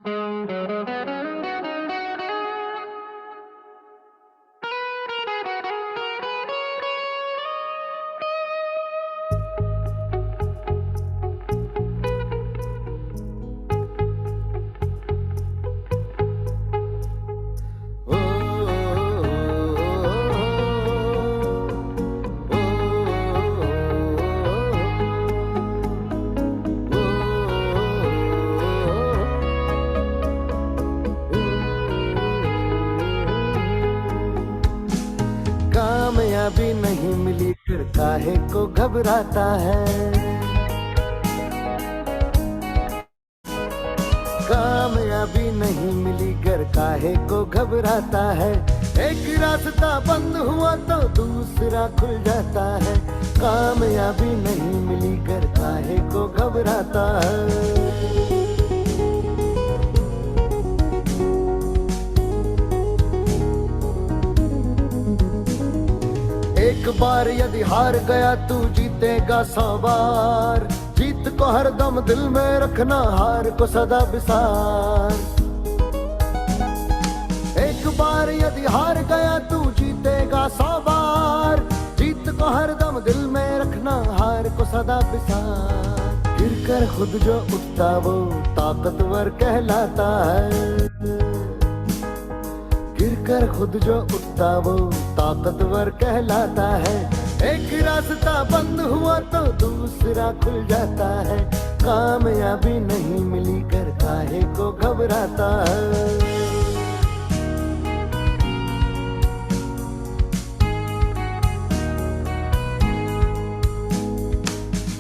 कामयाबी नहीं मिली फिर काहे को घबराता है। कामयाबी नहीं मिली घर काहे को घबराता है। एक रास्ता बंद हुआ तो दूसरा खुल जाता है। कामयाबी नहीं मिली घर काहे को घबराता है। एक बार यदि हार गया तू जीतेगा 100 बार। जीत को हरदम दिल में रखना, हार को सदा बिसार। एक बार यदि हार गया तू जीतेगा 100 बार। जीत को हरदम दिल में रखना, हार को सदा बिसार। गिर कर खुद जो उठता वो ताकतवर कहलाता है। गिर कर खुद जो उठता वो ताकतवर कहलाता है। एक रास्ता बंद हुआ तो दूसरा खुल जाता है। कामयाबी नहीं मिली कर काहे को घबराता है।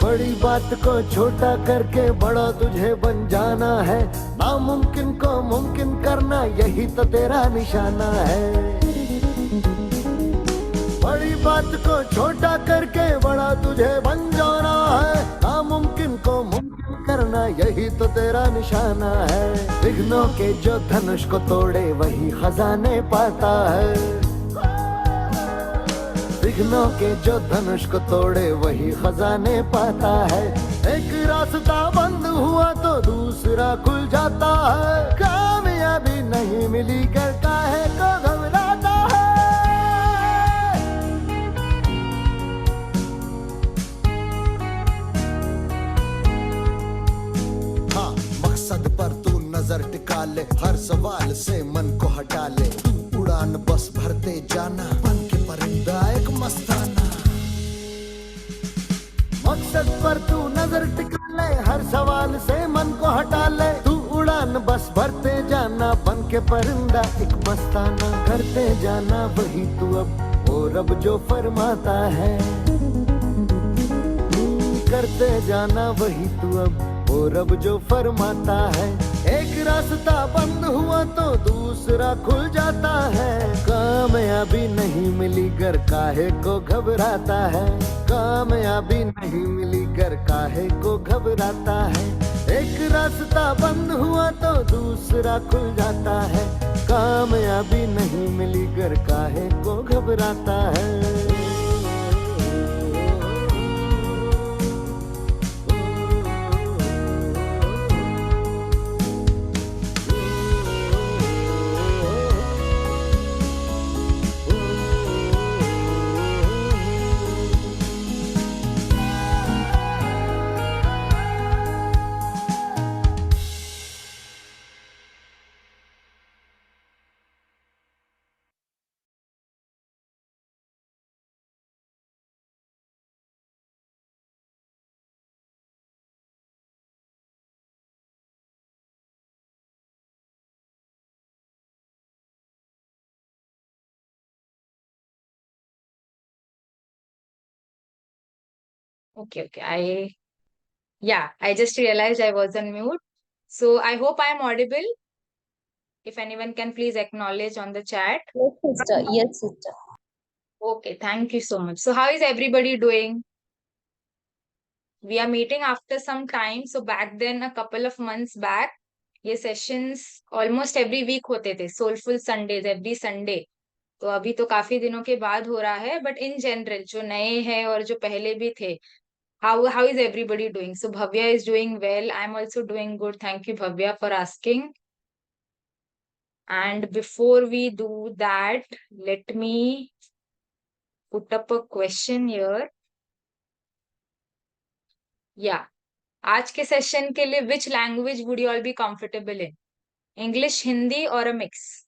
बड़ी बात को छोटा करके बड़ा तुझे बन जाना है। नामुमकिन को मुमकिन करना यही तो तेरा निशाना है। बड़ी बात को छोटा करके बड़ा तुझे बन जाना है। नामुमकिन को मुमकिन करना यही तो तेरा निशाना है। विघ्नों के जो धनुष को तोड़े वही खजाने पाता है। विघ्नों के जो धनुष को तोड़े वही खजाने पाता है। एक रास्ता बंद हुआ तो दूसरा खुल जाता है। कामयाबी नहीं मिली कर काहे को घबराता है। हाँ, मकसद पर तू नजर टिका ले, हर सवाल से मन को हटा ले। तू उड़ान बस भरते जाना, बन के परिंदा एक मस्ताना। मकसद पर तू नजर टिका ले, हर सवाल से मन को हटा ले। तू उड़ान बस भरते जाना, बन के परिंदा एक मस्ताना। करते जाना वही तू अब और अब जो फरमाता है। करते जाना वही तू अब और अब जो फरमाता है। एक रास्ता बंद हुआ तो दूसरा खुल जाता है। कामयाबी नहीं मिली घर काहे को घबराता है। कामयाबी नहीं मिली घर काहे को घबराता है। एक रास्ता बंद हुआ तो दूसरा खुल जाता है। कामयाबी नहीं मिली घर काहे को घबराता है। Okay, okay. I just realized I was on mute. So I hope I am audible. If anyone can please acknowledge on the chat. Yes, sister. Yes, sister. Okay, thank you so much. So how is everybody doing? We are meeting after some time. So back then, a couple of months back, ये sessions almost every week होते थे. Soulful Sundays, every Sunday. तो अभी तो काफी दिनों के बाद हो रहा है, बट इन जनरल जो नए हैं और जो पहले भी थे, how is everybody doing? So Bhavya is doing well. I'm also doing good. Thank you, Bhavya, for asking. And before we do that, let me put up a question here. Yeah. आज के session के लिए which language would you all be comfortable in? English, Hindi or a mix?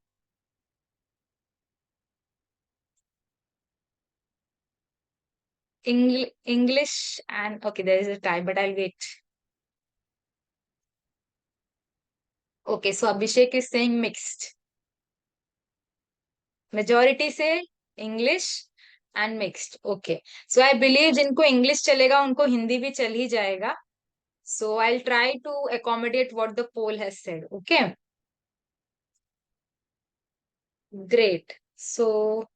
English and okay, there is a tie, but I'll wait. Okay, so Abhishek is saying mixed. Majority say English and mixed. Okay. So I believe जिनको English चलेगा उनको हिंदी भी चल ही जाएगा. So I'll try to accommodate what the poll has said. Okay. Great. So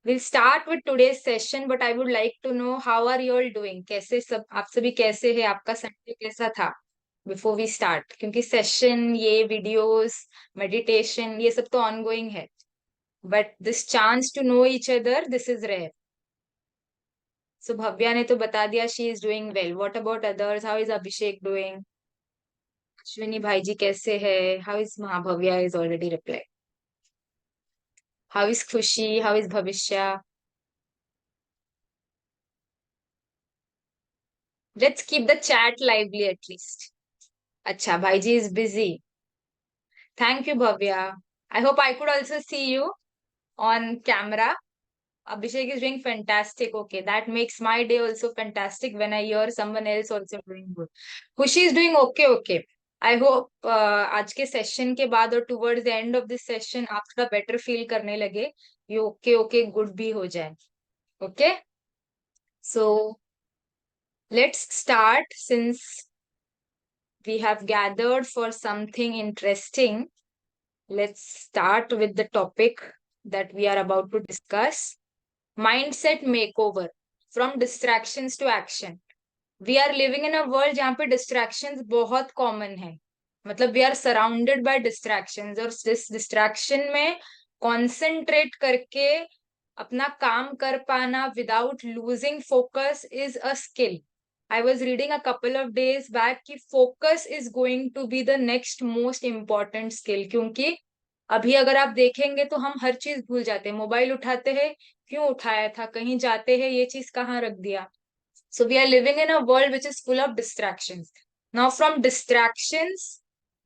we'll start with today's session, but I would like to know how are you all doing? कैसे सब आप सभी कैसे हैं? आपका संडे कैसा था? Before we start, क्योंकि सेशन ये वीडियोस मेडिटेशन ये सब तो ऑनगोइंग है, but this chance to know each other this is rare. So Bhavya ने तो बता दिया she is doing well. What about others? How is Abhishek doing? Ashwini भाई जी कैसे है? How is Mahabhavya is already reply. How is Khushi? How is Bhavishya? Let's keep the chat lively at least. अच्छा, भाई ji is busy. Thank you Bhavya. I hope I could also see you on camera. Abhishek is doing fantastic. Okay, that makes my day also fantastic when I hear someone else also doing good. Khushi is doing okay. Okay. I hope आज के session के बाद और towards the end of this session आप थोड़ा better feel करने लगे. ये okay good भी हो जाए. Okay. So let's start since we have gathered for something interesting. Let's start with the topic that we are about to discuss. Mindset makeover from distractions to action. We are living in a world जहाँ पे distractions बहुत common है. मतलब we are surrounded by distractions और इस distraction में concentrate करके अपना काम कर पाना without losing focus is a skill. I was reading a couple of days back कि focus is going to be the next most important skill. क्योंकि अभी अगर आप देखेंगे तो हम हर चीज भूल जाते हैं. मोबाइल उठाते हैं, क्यों उठाया था? कहीं जाते हैं, ये चीज कहाँ रख दिया? So we are living in a world which is full of distractions. Now from distractions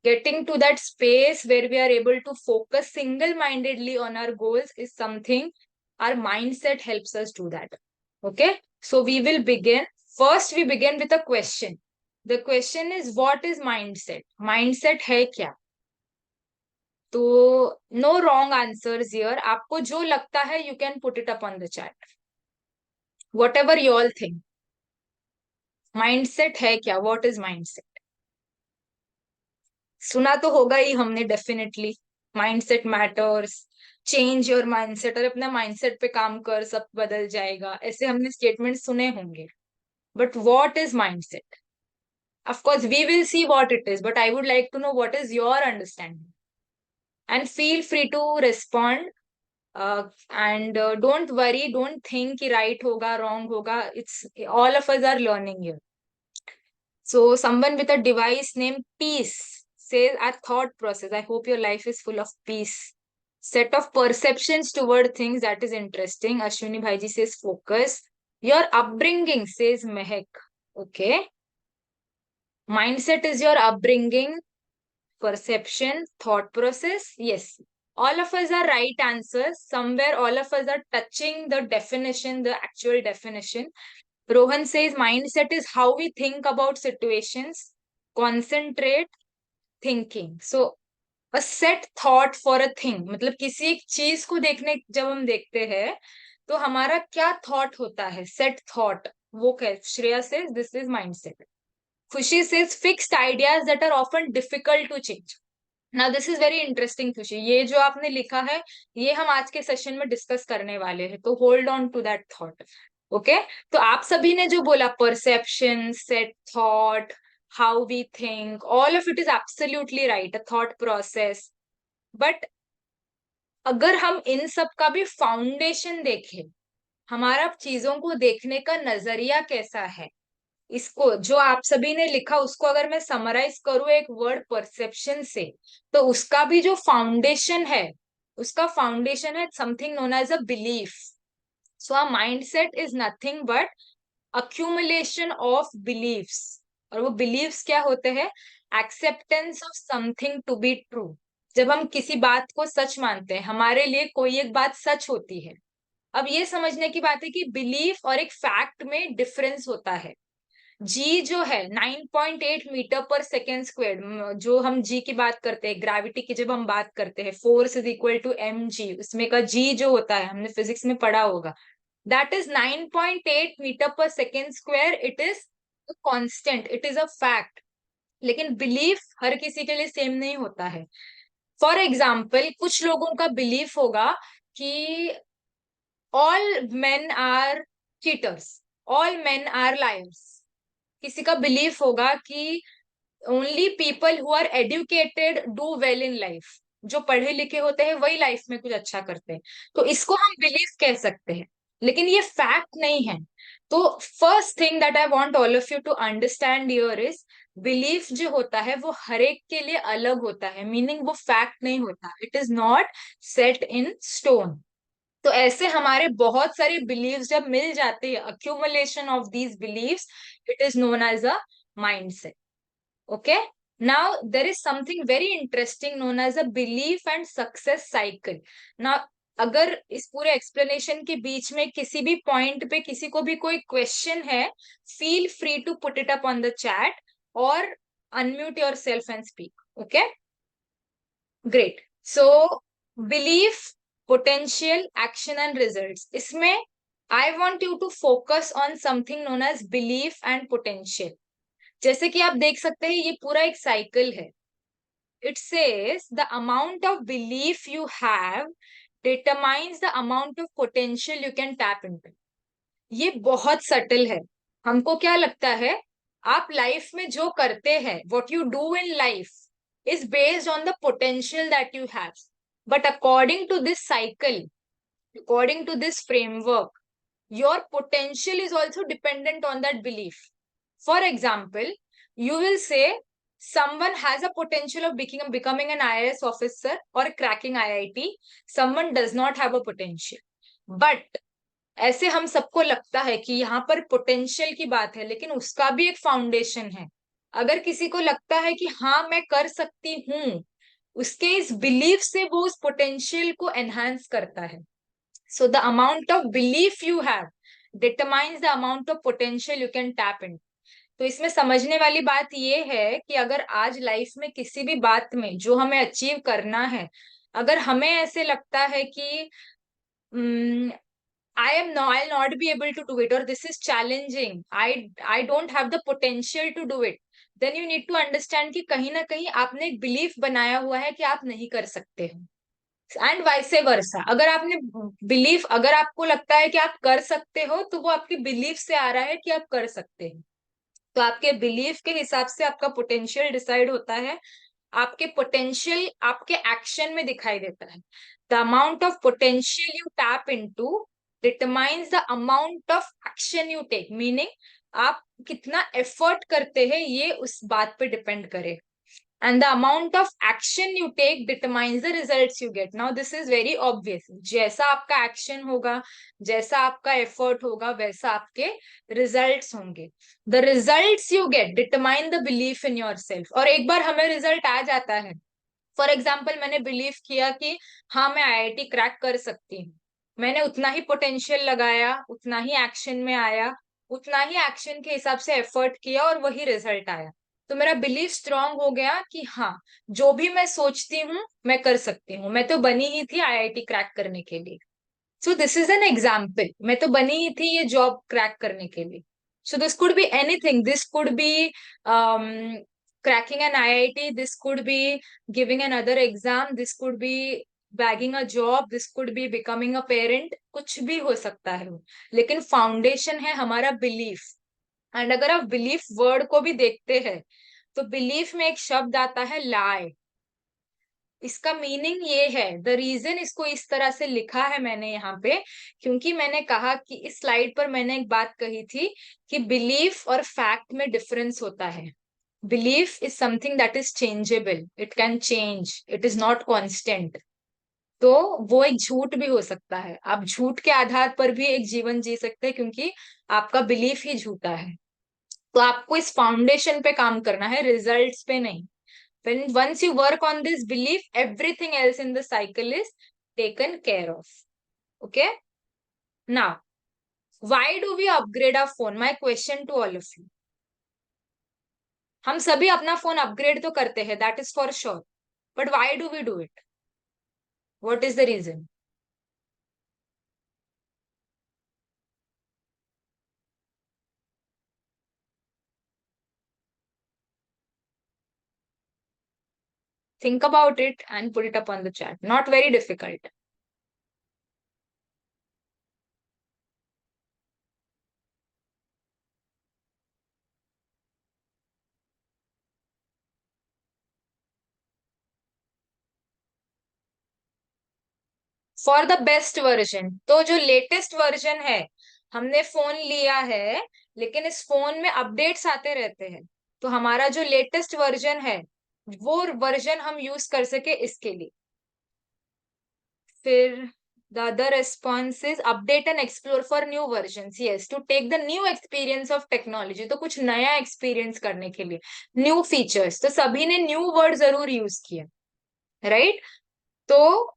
getting to that space where we are able to focus single mindedly on our goals is something our mindset helps us do that. Okay, so we will begin. First we begin with a question. The question is, what is mindset? Mindset है क्या? तो no wrong answers here. आपको जो लगता है you can put it up on the chat. What ever you all think. Mindset है क्या? What is mindset? सुना तो होगा ही हमने definitely. Mindset matters, change your mindset, और अपना माइंडसेट पे काम कर सब बदल जाएगा, ऐसे हमने स्टेटमेंट सुने होंगे. But what is mindset? Of course we will see what it is, but I would like to know what is your understanding. And feel free to respond. And don't worry, don't think कि right होगा wrong होगा. It's all of us are learning here. So someone with a device named peace says our thought process. I hope your life is full of peace. Set of perceptions toward things, that is interesting. Ashwini Bhaiji says focus. Your upbringing, says Mehak. Okay. Mindset is your upbringing, perception, thought process. Yes. All of us are right answers. Somewhere all of us are touching the definition, the actual definition. Rohan says mindset is how we think about situations, concentrate, thinking. So a set thought for a thing. मतलब किसी एक चीज को देखने जब हम देखते हैं तो हमारा क्या थॉट होता है? Set thought. वो क्या? Shreya says this is mindset. Khushi says fixed ideas that are often difficult to change. Now this is very interesting खुशी. ये जो आपने लिखा है ये हम आज के सेशन में डिस्कस करने वाले हैं, तो hold on to that thought. Okay, तो आप सभी ने जो बोला perception, set thought, how we think, all of it is absolutely right, a thought process. But अगर हम इन सब का भी फाउंडेशन देखें, हमारा चीजों को देखने का नजरिया कैसा है, इसको जो आप सभी ने लिखा उसको अगर मैं समराइज करूँ एक वर्ड परसेप्शन से, तो उसका भी जो फाउंडेशन है, उसका फाउंडेशन है something known as a belief. So a mindset is nothing but accumulation of beliefs. और वो beliefs क्या होते हैं? Acceptance of something to be true. जब हम किसी बात को सच मानते हैं, हमारे लिए कोई एक बात सच होती है. अब ये समझने की बात है कि बिलीफ और एक फैक्ट में डिफरेंस होता है. जी जो है 9.8 मीटर पर सेकेंड स्क्वायर, जो हम जी की बात करते हैं, ग्रेविटी की जब हम बात करते हैं, force is equal to M G, उसमें का जी जो होता है हमने फिजिक्स में पढ़ा होगा, that is 9.8 meter per second square. It is a constant, it is a fact. लेकिन बिलीफ हर किसी के लिए सेम नहीं होता है. फॉर एग्जाम्पल कुछ लोगों का बिलीफ होगा कि all men are cheaters, all men are liars. किसी का बिलीफ होगा कि only people who are educated do well in life, जो पढ़े लिखे होते हैं वही लाइफ में कुछ अच्छा करते हैं. तो इसको हम बिलीफ कह सकते हैं, लेकिन ये फैक्ट नहीं है. तो first thing that I want all of you to understand here is, belief जो होता है वो हर एक के लिए अलग होता है, मीनिंग वो फैक्ट नहीं होता, it is not set in stone. तो ऐसे हमारे बहुत सारे बिलीव्स जब मिल जाते हैं, accumulation of these beliefs, it is known as a mindset. Okay. Now there is something very interesting known as a belief and success cycle. Now अगर इस पूरे एक्सप्लेनेशन के बीच में किसी भी पॉइंट पे किसी को भी कोई क्वेश्चन है, feel free to put it up on the chat और unmute yourself and speak. Okay, great. So belief, potential, action and results, इसमें I want you to focus on something known as belief and potential. जैसे कि आप देख सकते हैं ये पूरा एक साइकिल है. It says the amount of belief you have determines the amount of potential you can tap into. ये बहुत सटल है. हमको क्या लगता है, आप लाइफ में जो करते हैं, what you do in life is based on the potential that you have. But according to this cycle, according to this framework, your potential is also dependent on that belief. For example, you will say someone has a potential of becoming an IAS officer or cracking IIT. Someone does not have a potential. But ऐसे हम सबको लगता है कि यहाँ पर potential की बात है, लेकिन उसका भी एक फाउंडेशन है. अगर किसी को लगता है कि हाँ मैं कर सकती हूँ, उसके इस बिलीफ से वो उस पोटेंशियल को एनहांस करता है. So the amount of belief you have determines the amount of potential you can tap in. तो इसमें समझने वाली बात ये है कि अगर आज लाइफ में किसी भी बात में जो हमें अचीव करना है, अगर हमें ऐसे लगता है कि I'll not be able to do it, or this is challenging, I don't have the potential to do it, then you need to understand कि कहीं ना कहीं आपने एक बिलीफ बनाया हुआ है कि आप नहीं कर सकते हो. एंड वाइसे वर्सा, अगर आपने बिलीफ, अगर आपको लगता है कि आप कर सकते हो, तो वो आपके बिलीफ से आ रहा है कि आप कर सकते हैं. तो आपके बिलीफ के हिसाब से आपका पोटेंशियल डिसाइड होता है. आपके पोटेंशियल आपके एक्शन में दिखाई देता है. The amount of potential you tap into determines the amount of action you take, meaning आप कितना एफर्ट करते हैं ये उस बात पे डिपेंड करे. And the amount of action you take determines the results you get. Now this is very obvious. जैसा आपका action होगा, जैसा आपका effort होगा, वैसा आपके results होंगे. The results you get determine the belief in yourself. और एक बार हमें result आ जाता है, for example मैंने believe किया कि हाँ मैं IIT crack कर सकती हूँ, मैंने उतना ही potential लगाया, उतना ही action में आया, उतना ही action के हिसाब से effort किया और वही result आया. तो मेरा बिलीफ स्ट्रांग हो गया कि हाँ जो भी मैं सोचती हूँ मैं कर सकती हूँ. मैं तो बनी ही थी आईआईटी क्रैक करने के लिए. So this is an example. मैं तो बनी ही थी ये जॉब क्रैक करने के लिए. So this could be anything. This could B cracking an IIT, this could be giving another exam, this could be bagging a job, this could be becoming a parent. कुछ भी हो सकता है, लेकिन foundation है हमारा बिलीफ. एंड अगर आप बिलीफ वर्ड को भी देखते हैं, तो बिलीफ में एक शब्द आता है लाई. इसका मीनिंग ये है, द रीजन इसको इस तरह से लिखा है मैंने यहाँ पे, क्योंकि मैंने कहा कि इस स्लाइड पर मैंने एक बात कही थी कि बिलीफ और फैक्ट में डिफरेंस होता है. Belief is something that is changeable, it can change, it is not constant. तो वो एक झूठ भी हो सकता है, आप झूठ के आधार पर भी एक जीवन जी सकते हैं, क्योंकि आपका बिलीफ ही झूठा है. तो आपको इस फाउंडेशन पे काम करना है, रिजल्ट्स पे नहीं. When once you work on this belief, everything else in the cycle is taken care of. Okay? Now, why do we upgrade our phone? My question to all of you. हम सभी अपना phone upgrade तो करते हैं, that is for sure. But why do we do it? What is the reason? Think about it and put it up on the chat. Not very difficult. For the best version. तो जो latest version है, हमने phone लिया है लेकिन इस phone में updates आते रहते हैं, तो हमारा जो लेटेस्ट वर्जन है वो वर्जन हम यूज कर सके इसके लिए. फिर the other response is update and explore for new version. Yes, to take the new experience of technology. तो कुछ नया एक्सपीरियंस करने के लिए, न्यू फीचर्स. तो सभी ने न्यू वर्ड जरूर यूज किया, राइट? तो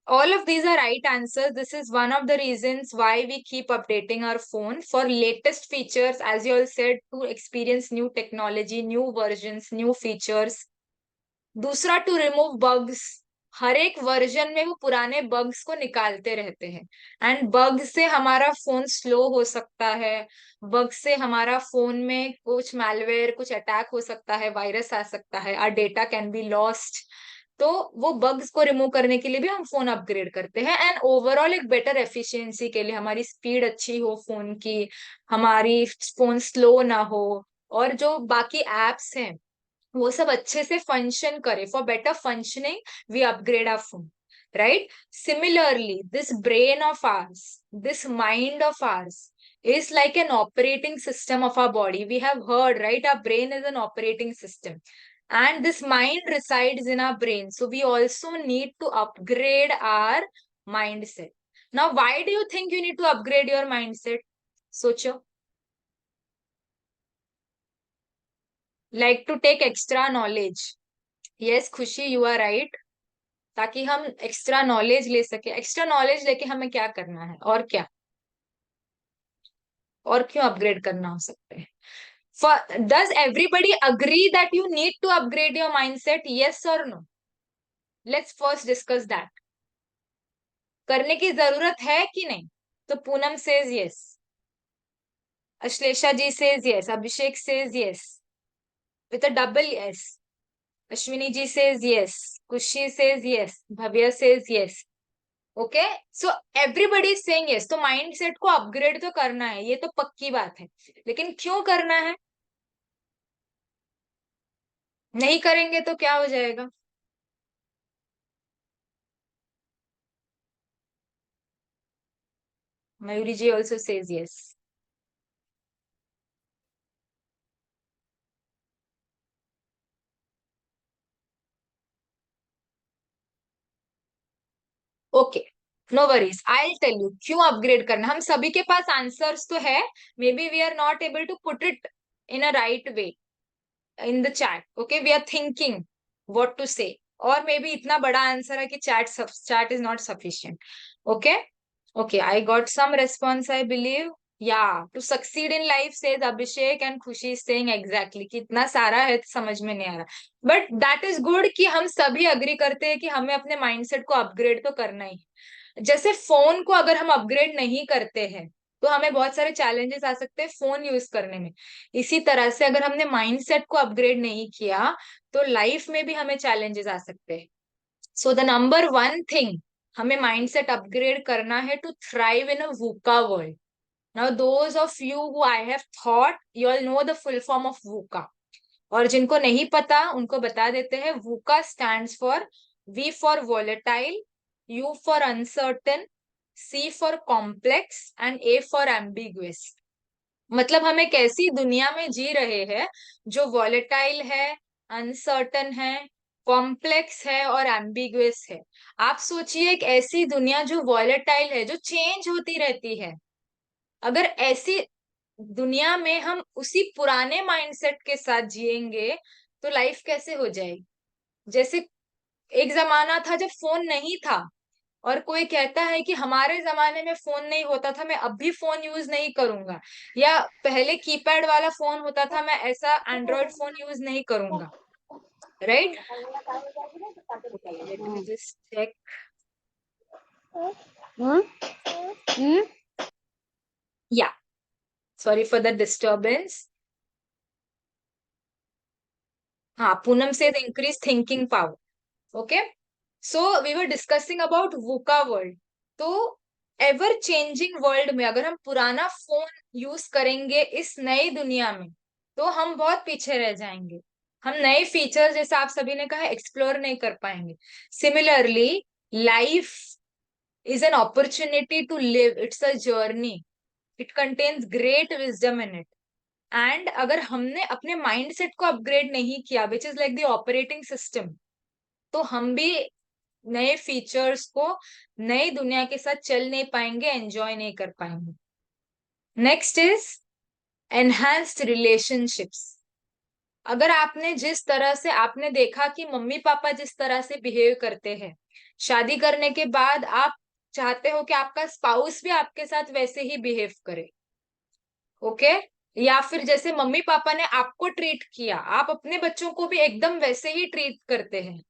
all of these are right answers. This is one of the reasons why we keep updating our phone for latest features, as you all said, to experience new technology, new versions, new features. दूसरा, to remove bugs. हर एक version में वो पुराने bugs को निकालते रहते हैं, and bug से हमारा फोन स्लो हो सकता है, बग से हमारा फोन में कुछ मैलवेयर, कुछ अटैक हो सकता है, वायरस आ सकता है, our data can be lost. तो वो बग्स को रिमूव करने के लिए भी हम फोन अपग्रेड करते हैं, एंड ओवरऑल एक बेटर एफिशिएंसी के लिए, हमारी स्पीड अच्छी हो फोन की, हमारी फोन स्लो ना हो, और जो बाकी एप्स हैं वो सब अच्छे से फंक्शन करे. For better functioning we upgrade our phone, right? Similarly this brain of ours, this mind of ours is like an operating system of our body. We have heard, right? Our brain is an operating system, and this mind resides in our brain. So we also need to upgrade our mindset. Now, why do you think you need to upgrade your mindset? Socho. Like to take extra knowledge. Yes, खुशी, you are right. ताकि हम extra knowledge ले सके. Extra knowledge लेके हमें क्या करना है, और क्या, और क्यों अपग्रेड करना हो सकता है? Does everybody agree that you need to upgrade your mindset? Yes or no? Let's first discuss that. करने की जरूरत है कि नहीं? तो Poonam says yes. Ashlesha ji says yes. Abhishek says yes with a double yes. Ashwini ji says yes. Kushi says yes. Bhavya says yes. Okay, so everybody is saying yes. तो mindset को upgrade तो करना है, ये तो पक्की बात है, लेकिन क्यों करना है? नहीं करेंगे तो क्या हो जाएगा? Mayuri ji also says yes. Okay, no worries, I tell you क्यों अपग्रेड करना. हम सभी के पास आंसर्स तो है, maybe we are not able to put it in a right way in the chat. Okay, we are thinking what to say, और maybe इतना बड़ा आंसर है कि chat is not sufficient. Okay, okay, I got some response, I believe. Yeah, to succeed in life says Abhishek, and Khushi is saying exactly कि इतना सारा है तो समझ में नहीं आ रहा. बट दैट इज गुड कि हम सभी अग्री करते हैं कि हमें अपने माइंडसेट को अपग्रेड तो करना ही. जैसे फोन को अगर हम अपग्रेड नहीं करते हैं तो हमें बहुत सारे चैलेंजेस आ सकते हैं फोन यूज करने में. इसी तरह से अगर हमने माइंडसेट को अपग्रेड नहीं किया तो लाइफ में भी हमें चैलेंजेस आ सकते हैं. So the number one thing हमें माइंडसेट अपग्रेड करना है to thrive in a VUCA world. Now those of you who I have thought you all know the full form of VUCA, और जिनको नहीं पता उनको बता देते हैं. VUCA stands for V for volatile, U for uncertain, C for complex and A for ambiguous. मतलब हम एक ऐसी दुनिया में जी रहे हैं जो वॉलेटाइल है, अनसर्टन है, कॉम्प्लेक्स है और एम्बिगुअस है। आप सोचिए एक ऐसी दुनिया जो वॉलेटाइल है, जो चेंज होती रहती है। अगर ऐसी दुनिया में हम उसी पुराने माइंडसेट के साथ जिएंगे तो लाइफ कैसे हो जाएगी। जैसे एक जमाना था जब फोन नहीं था, और कोई कहता है कि हमारे जमाने में फोन नहीं होता था, मैं अब भी फोन यूज नहीं करूंगा, या पहले कीपैड वाला फोन होता था, मैं ऐसा एंड्रॉइड फोन यूज नहीं करूंगा, right? Let me just check. या सॉरी फॉर द डिस्टर्बेंस। हाँ, पूनम से increase thinking power. Okay, so we were discussing about VUCA world. तो एवर चेंजिंग वर्ल्ड में अगर हम पुराना फोन यूज करेंगे इस नई दुनिया में, तो हम बहुत पीछे रह जाएंगे। हम नए फीचर, जैसे आप सभी ने कहा, एक्सप्लोर नहीं कर पाएंगे। Similarly, life is an opportunity to live, it's a journey, it contains great wisdom in it. And अगर हमने अपने माइंडसेट को अपग्रेड नहीं किया, which is like the operating system, तो हम भी नए फीचर्स को, नई दुनिया के साथ चल नहीं पाएंगे, एंजॉय नहीं कर पाएंगे। Next is enhanced relationships. अगर आपने जिस तरह से आपने देखा कि मम्मी पापा जिस तरह से बिहेव करते हैं, शादी करने के बाद आप चाहते हो कि आपका स्पाउस भी आपके साथ वैसे ही बिहेव करे। ओके, या फिर जैसे मम्मी पापा ने आपको ट्रीट किया, आप अपने बच्चों को भी एकदम वैसे ही ट्रीट करते हैं।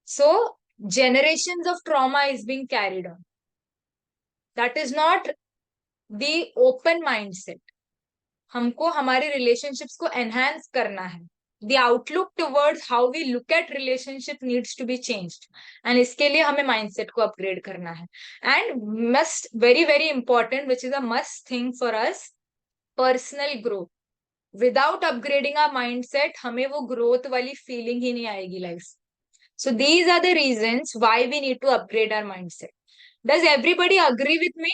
सो generations of trauma is being carried on. That is not the open mindset. हमको हमारे relationships को enhance करना है. The outlook towards how we look at relationship needs to be changed. And इसके लिए हमें mindset को upgrade करना है. And must, very very important, which is a must thing for us, personal growth. Without upgrading our mindset, हमें वो growth वाली feeling ही नहीं आएगी life. So these are the reasons why we need to upgrade our mindset. Does everybody agree with me?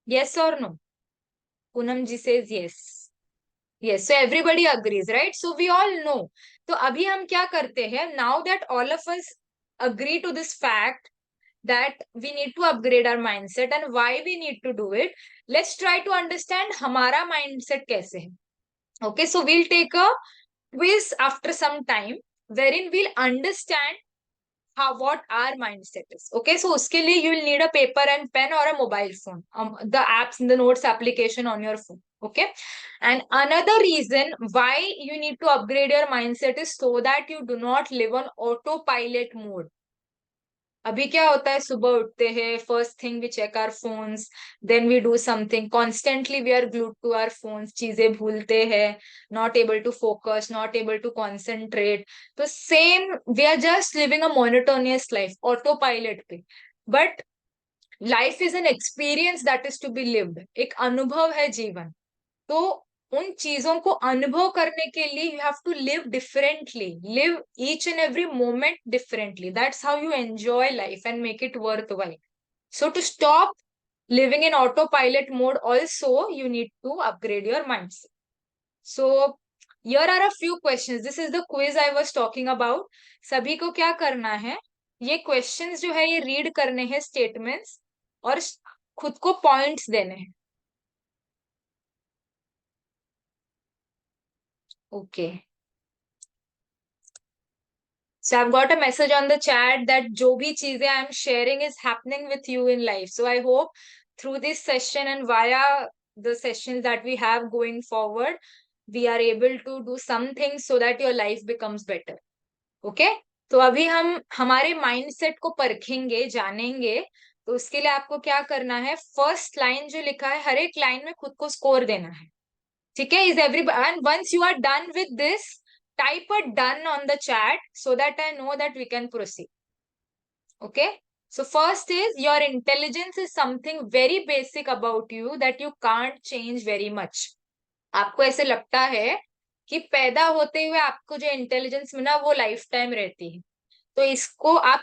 Yes or no? Poonam ji says yes. Yes, so everybody agrees, right? So we all know. तो अभी हम क्या करते हैं? Now that all of us agree to this fact that we need to upgrade our mindset and why we need to do it, let's try to understand हमारा mindset कैसे है. Okay, so we'll take a quiz after some time wherein we'll understand what our mindset is. Okay, so uske liye you will need a paper and pen or a mobile phone, the apps, the notes application on your phone. Okay, and another reason why you need to upgrade your mindset is so that you do not live on autopilot mode. अभी क्या होता है, सुबह उठते हैं, first thing we check our phones, then we do something, constantly we are glued to our phones, चीजें भूलते हैं, not able to focus, not able to concentrate. तो same, we are just living a monotonous life, autopilot पे. But life is an experience that is to be lived, एक अनुभव है जीवन. तो उन चीजों को अनुभव करने के लिए you have to live differently, live each and every moment differently. That's how you enjoy life and make it worthwhile. So to stop living in autopilot mode also, you need to upgrade your mindset. So here are a few questions. This is the quiz I was talking about. सभी को क्या करना है, ये questions जो है ये read करने हैं, statements, और खुद को points देने हैं. Okay. So I've got a message on the chat that जो भी चीजें I'm sharing is happening with you in life. So I hope through this session and via the sessions that we have going forward, we are able to do something so that your life becomes better. Okay? तो अभी हम हमारे mindset को परखेंगे, जानेंगे. तो उसके लिए आपको क्या करना है, फर्स्ट लाइन जो लिखा है, हर एक लाइन में खुद को स्कोर देना है. ठीक है? Is everybody, and once you are done with this, type a done on the chat so that I know that we can proceed. Okay, so first is, your intelligence is something very basic about you that you can't change very much. आपको ऐसे लगता है कि पैदा होते हुए आपको जो इंटेलिजेंस मिला वो लाइफ टाइम रहती है। तो इसको आप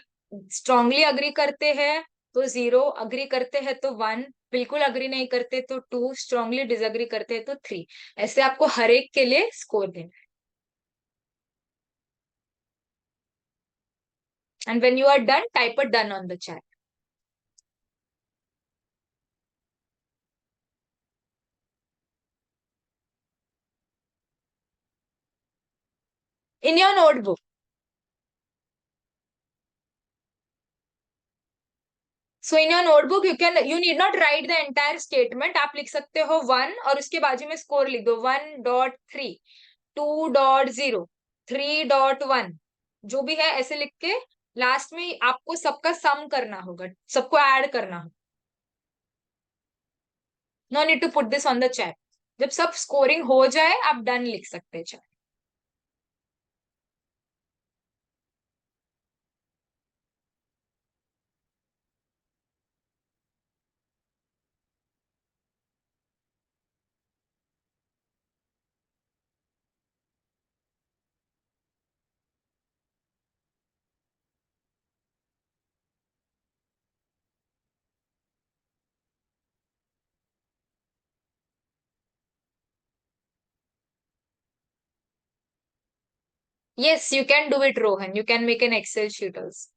स्ट्रांगली अग्री करते हैं तो 0, अग्री करते हैं तो 1, बिल्कुल अग्री नहीं करते तो 2, स्ट्रांगली डिसअग्री करते हैं तो 3। ऐसे आपको हर एक के लिए स्कोर देना है। And when you are done, type a done on the chat. In your notebook. So in your notebook you need not write the entire statement. आप लिख सकते हो 1 और उसके बाजू में स्कोर लिख दो, 1.3, 2.0, 3.1, जो भी है ऐसे लिख के लास्ट में आपको सबका सम करना होगा, सबको ऐड करना होगा। No need to put this on the chat. जब सब स्कोरिंग हो जाए आप डन लिख सकते हैं chat. Yes, you can do it, Rohan. You can make an Excel sheet also.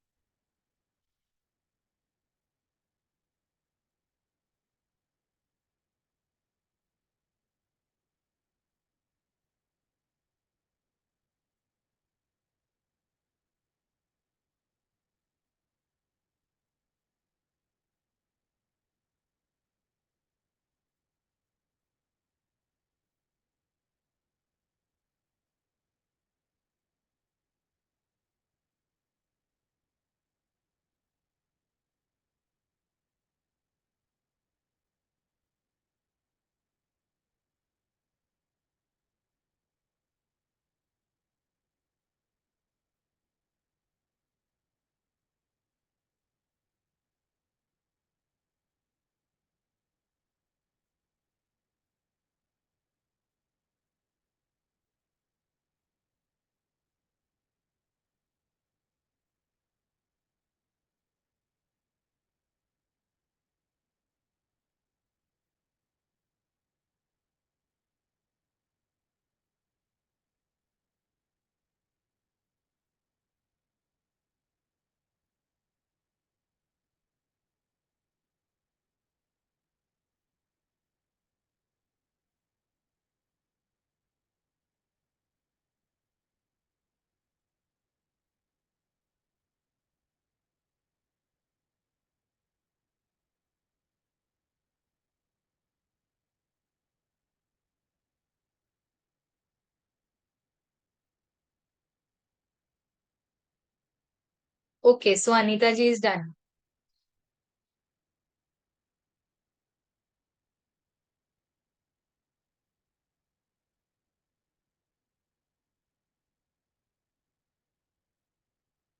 Okay, so Anita ji is done.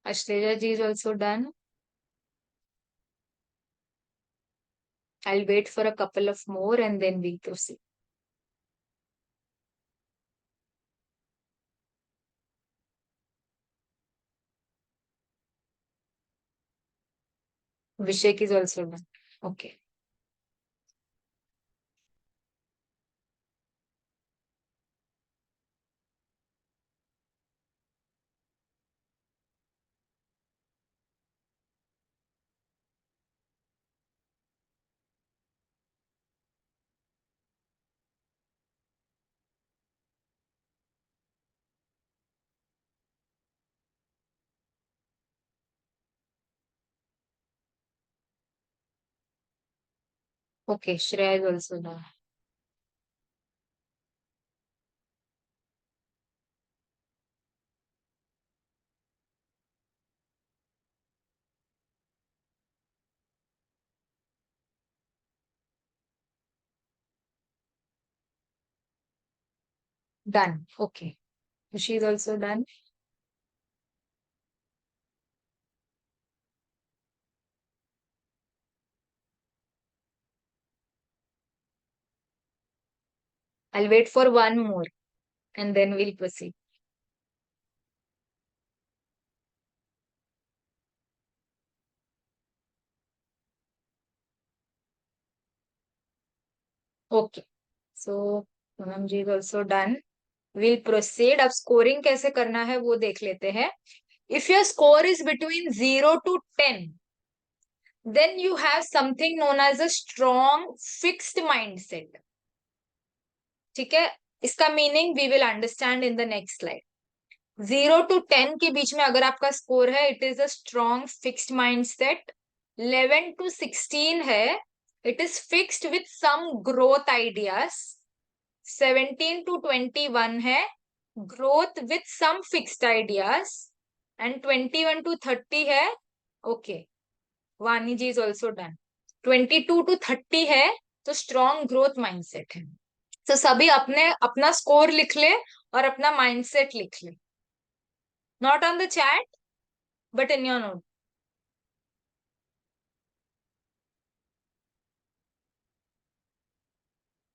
Ashleja ji is also done. I'll wait for a couple of more and then we proceed. Vishek is also done. Okay. Okay, Shreya is also done. Done. Okay. She is also done. I'll wait for one more. and then we'll proceed. Okay. So Poonam ji is also done. We'll proceed. अब scoring कैसे करना है वो देख लेते हैं. If your score is between 0 to 10, then you have something known as a strong fixed mindset. ठीक है. इसका meaning we will understand in the next slide. 0 to 10 के बीच में अगर आपका स्कोर है, it is a strong fixed mindset. 11 to 16 है, it is fixed with some growth ideas. 17 to 21 है, growth with some fixed ideas. And 21 to 30 है, okay, Vani ji is also done. 22 to 30 है, तो स्ट्रॉन्ग ग्रोथ माइंडसेट है. तो सभी अपने अपना स्कोर लिख ले और अपना माइंडसेट लिख ले. Not on the chat, but in your note.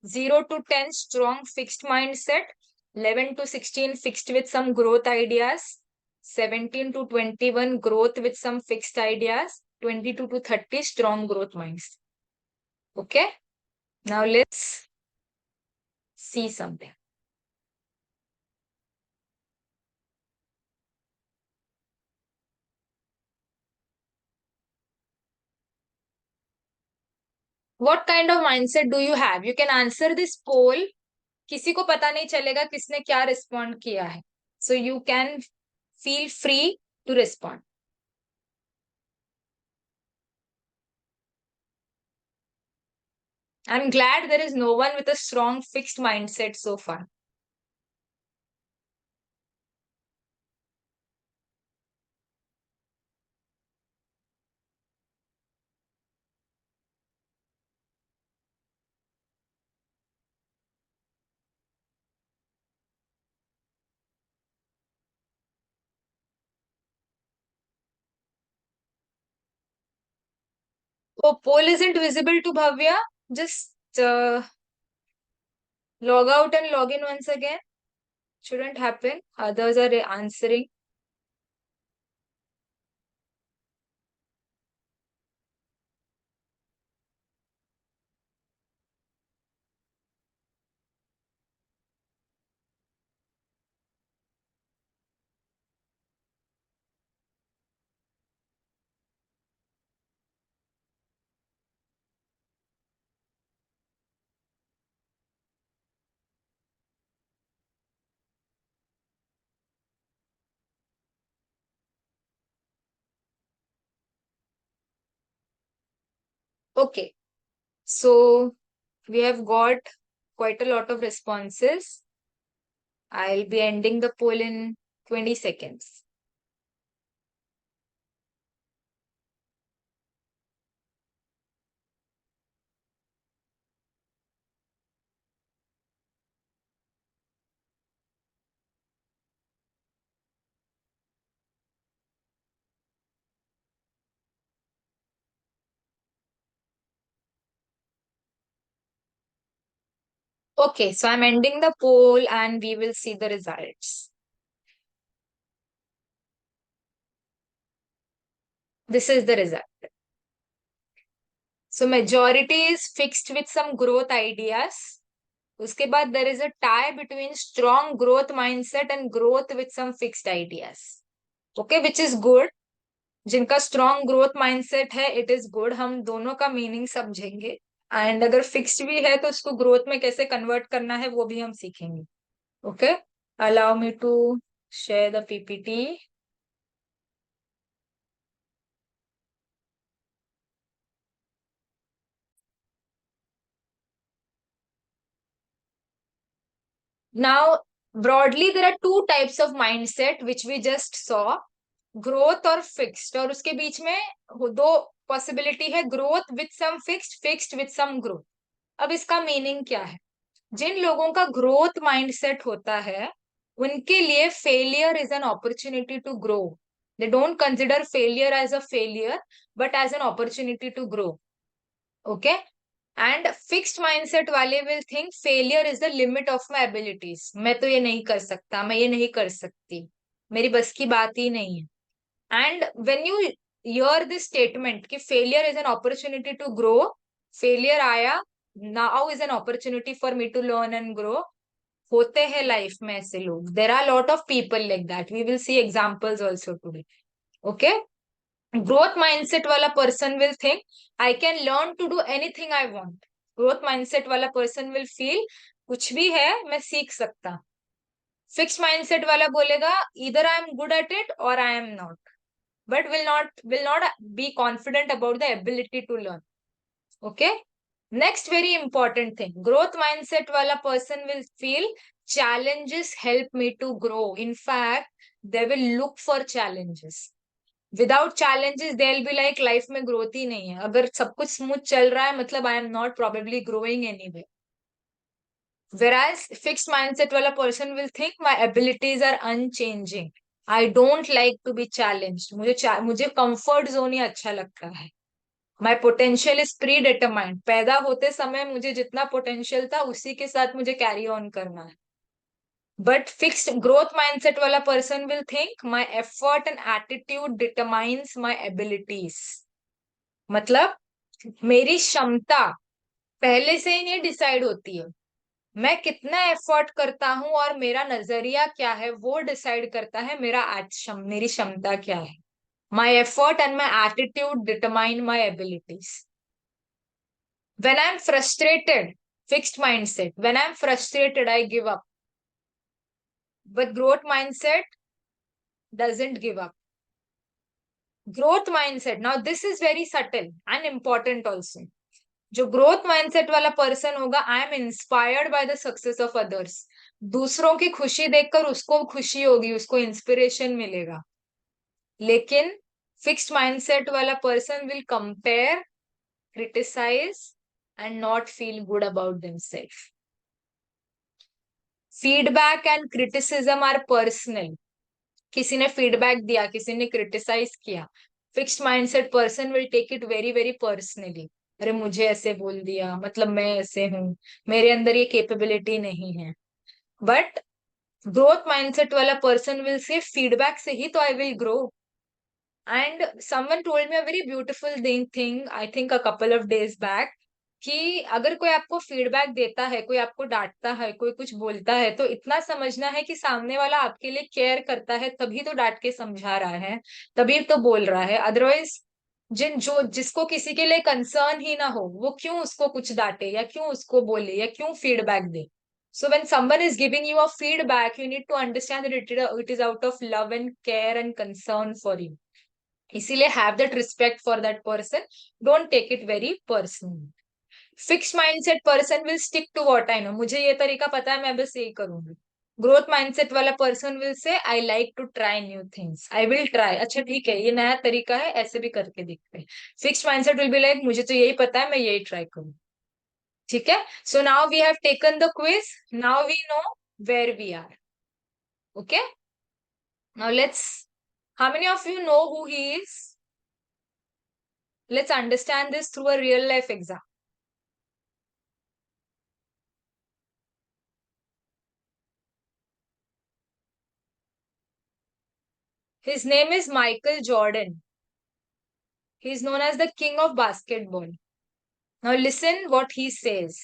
Zero to 10, strong fixed mindset. 11 to 16, fixed with some growth ideas. 17 to 21, growth with some fixed ideas. 22 to 30, strong growth mindset. Okay. Now let's see something. What kind of mindset do you have? You can answer this poll. किसी को पता नहीं चलेगा किसने क्या respond किया है. So you can feel free to respond. I'm glad there is no one with a strong fixed mindset so far. Oh, poll isn't visible to Bhavya. Just log out and log in once again. Shouldn't happen. Others are answering. Okay. So we have got quite a lot of responses. I'll be ending the poll in 20 seconds. Okay, so I'm ending the poll and we will see the results. This is the result. So majority is fixed with some growth ideas. उसके बाद there is a tie between strong growth mindset and growth with some fixed ideas. Okay, which is good. जिनका strong growth mindset है, it is good. हम दोनों का meaning समझेंगे. And अगर fixed भी है तो उसको growth में कैसे convert करना है वो भी हम सीखेंगे. Okay, allow me to share the PPT. Now, broadly, there are two types of mindset which we just saw. Growth और फिक्स्ड, और उसके बीच में दो पॉसिबिलिटी है, growth with some fixed, fixed with some growth. अब इसका मीनिंग क्या है? जिन लोगों का ग्रोथ माइंडसेट होता है उनके लिए failure is an opportunity to grow. They don't consider failure as a failure but as an opportunity to grow. Okay, and fixed mindset वाले will think failure is the limit of my abilities, मैं तो ये नहीं कर सकता, मैं ये नहीं कर सकती, मेरी बस की बात ही नहीं है। And when you hear this statement कि failure is an opportunity to grow, failure आया, now is an opportunity for me to learn and grow, होते हैं लाइफ में ऐसे लोग, there are lot of people like that, we will see examples also today. Okay, growth mindset वाला person will think I can learn to do anything I want. growth mindset वाला person will feel कुछ भी है मैं सीख सकता. fixed mindset वाला बोलेगा either I am good at it or I am not, but will not be confident about the ability to learn. Okay, next very important thing, growth mindset wala person will feel challenges help me to grow. In fact, they will look for challenges. Without challenges they'll be like life में growth ही नहीं है, अगर सब कुछ smooth चल रहा है मतलब I am not probably growing anyway. Whereas fixed mindset wala person will think my abilities are unchanging, I don't like to be challenged, मुझे comfort zone ही अच्छा लगता है. My potential is predetermined, पैदा होते समय मुझे जितना potential था उसी के साथ मुझे carry on करना है. But fixed growth mindset wala person will think my effort and attitude determines my abilities. मतलब मेरी क्षमता पहले से ही नहीं डिसाइड होती है, मैं कितना एफर्ट करता हूं और मेरा नजरिया क्या है वो डिसाइड करता है मेरी क्षमता क्या है. My effort and my attitude determine my abilities. When I am frustrated, fixed mindset, when I am frustrated I give up, but growth mindset doesn't give up. Growth mindset, now this is very subtle and important also. जो growth mindset वाला person होगा, I am inspired by the success of others, दूसरों की खुशी देखकर उसको खुशी होगी, उसको इंस्पिरेशन मिलेगा. लेकिन फिक्स्ड माइंडसेट वाला person will compare, criticize and not feel good about themselves. Feedback and criticism are personal. किसी ने फीडबैक दिया, किसी ने क्रिटिसाइज किया, fixed mindset person will take it very very personally. अरे मुझे ऐसे बोल दिया मतलब मैं ऐसे हूं, मेरे अंदर ये कैपेबिलिटी नहीं है. बट ग्रोथ माइंडसेट वाला पर्सन विल से फीडबैक से ही तो I will grow. And someone told me a very beautiful thing, I think a couple of days back, कि अगर कोई आपको फीडबैक देता है, कोई आपको डांटता है, कोई कुछ बोलता है, तो इतना समझना है कि सामने वाला आपके लिए केयर करता है, तभी तो डांट के समझा रहा है, तभी तो बोल रहा है. अदरवाइज जिसको किसी के लिए कंसर्न ही ना हो, वो क्यों उसको कुछ डांटे या क्यों उसको बोले या क्यों फीडबैक दे. So when someone is giving you a feedback, you need to understand that it is out of love and care and concern for you. इसीलिए have that respect for that person, don't take it very personal. Fixed mindset person will stick to what I know, मुझे ये तरीका पता है मैं बस यही करूंगी. ग्रोथ माइंडसेट वाला person will say I like to try new things, I will try, अच्छा ठीक है ये नया तरीका है, ऐसे भी करके देखते हैं. Fixed mindset will be like मुझे तो यही पता है, मैं यही ट्राई करूँ. ठीक है, so now we have taken the quiz, now we know where we are. Okay, now let's, how many of you know who he is? Let's understand this through a real life example. His name is Michael Jordan. He is known as the king of basketball. Now listen what he says.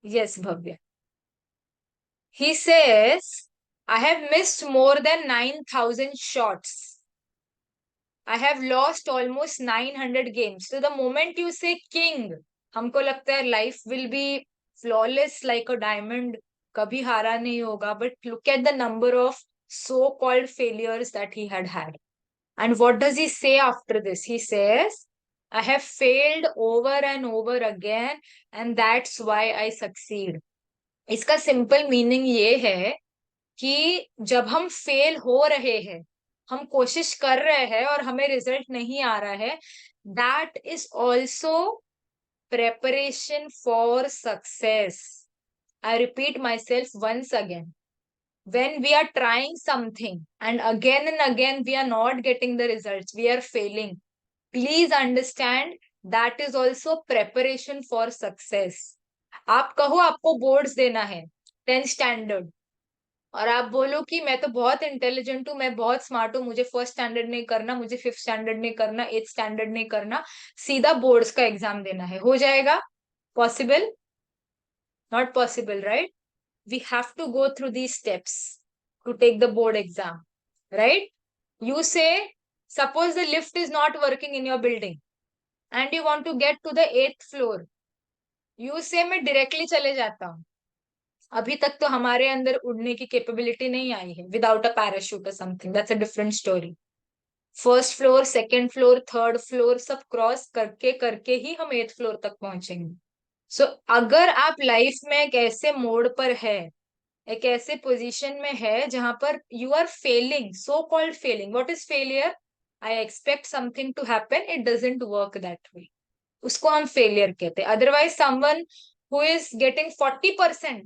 Yes, Bhavya. He says, I have missed more than 9,000 shots. I have lost almost 900 games. So the moment you say king, हमको लगता है life will be flawless like a diamond. कभी हारा नहीं होगा. But look at the number of so-called failures that he had had. And what does he say after this? He says, I have failed over and over again and that's why I succeed. इसका simple meaning ये है कि जब हम fail हो रहे हैं, हम कोशिश कर रहे हैं और हमें रिजल्ट नहीं आ रहा है, that is also preparation for success. I repeat myself once again. When we are trying something and again we are not getting the results, we are failing, please understand that is also preparation for success. आप कहो आपको boards देना है 10th standard, और आप बोलो कि मैं तो बहुत इंटेलिजेंट हूँ, मैं बहुत स्मार्ट हूँ, मुझे फर्स्ट स्टैंडर्ड नहीं करना, मुझे 5th स्टैंडर्ड नहीं करना, 8th स्टैंडर्ड नहीं करना, सीधा बोर्ड्स का एग्जाम देना है, हो जाएगा? Possible? Not possible, right? We have to go through these steps to take the board exam, right? You say, suppose the lift is not working in your building and you want to get to the 8th floor. You say, मैं directly चले जाता हूँ. अभी तक तो हमारे अंदर उड़ने की कैपेबिलिटी नहीं आई है विदाउट अ पैराशूट और something, that's a different story. First floor, second floor, third floor सब क्रॉस करके करके ही हम 8th फ्लोर तक पहुंचेंगे. सो अगर आप लाइफ में एक ऐसे मोड पर है, एक ऐसे पोजीशन में है जहां पर you are failing, so called failing. What is failure? I expect something to happen, it doesn't work that way, उसको हम फेलियर कहते हैं. Otherwise someone who is getting 40%,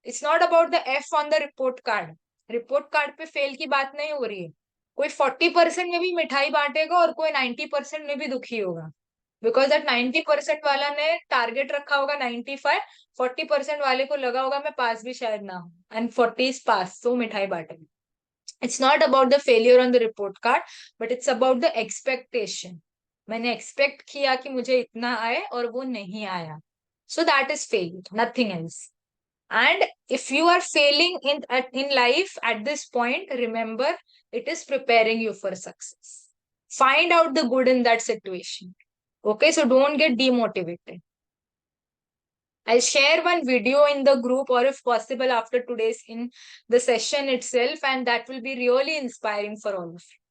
it's not about the F on the report card. Report card पे fail की बात नहीं हो रही है. कोई 40% में भी मिठाई बांटेगा और कोई 90% में भी दुखी होगा, बिकॉज दैट 90% वाला ने टारगेट रखा होगा 95, 40% वाले को लगा होगा मैं पास भी शायद ना हो, एंड 40 इज पास, तो मिठाई बांटेगा. It's not about the failure on the report card, but it's about the expectation. मैंने एक्सपेक्ट किया कि मुझे इतना आए और वो नहीं आया, so that is failure, nothing else. And if you are failing in life at this point, remember, it is preparing you for success. Find out the good in that situation. Okay, so don't get demotivated. I'll share one video in the group, or if possible after today's in the session itself, and that will be really inspiring for all of you.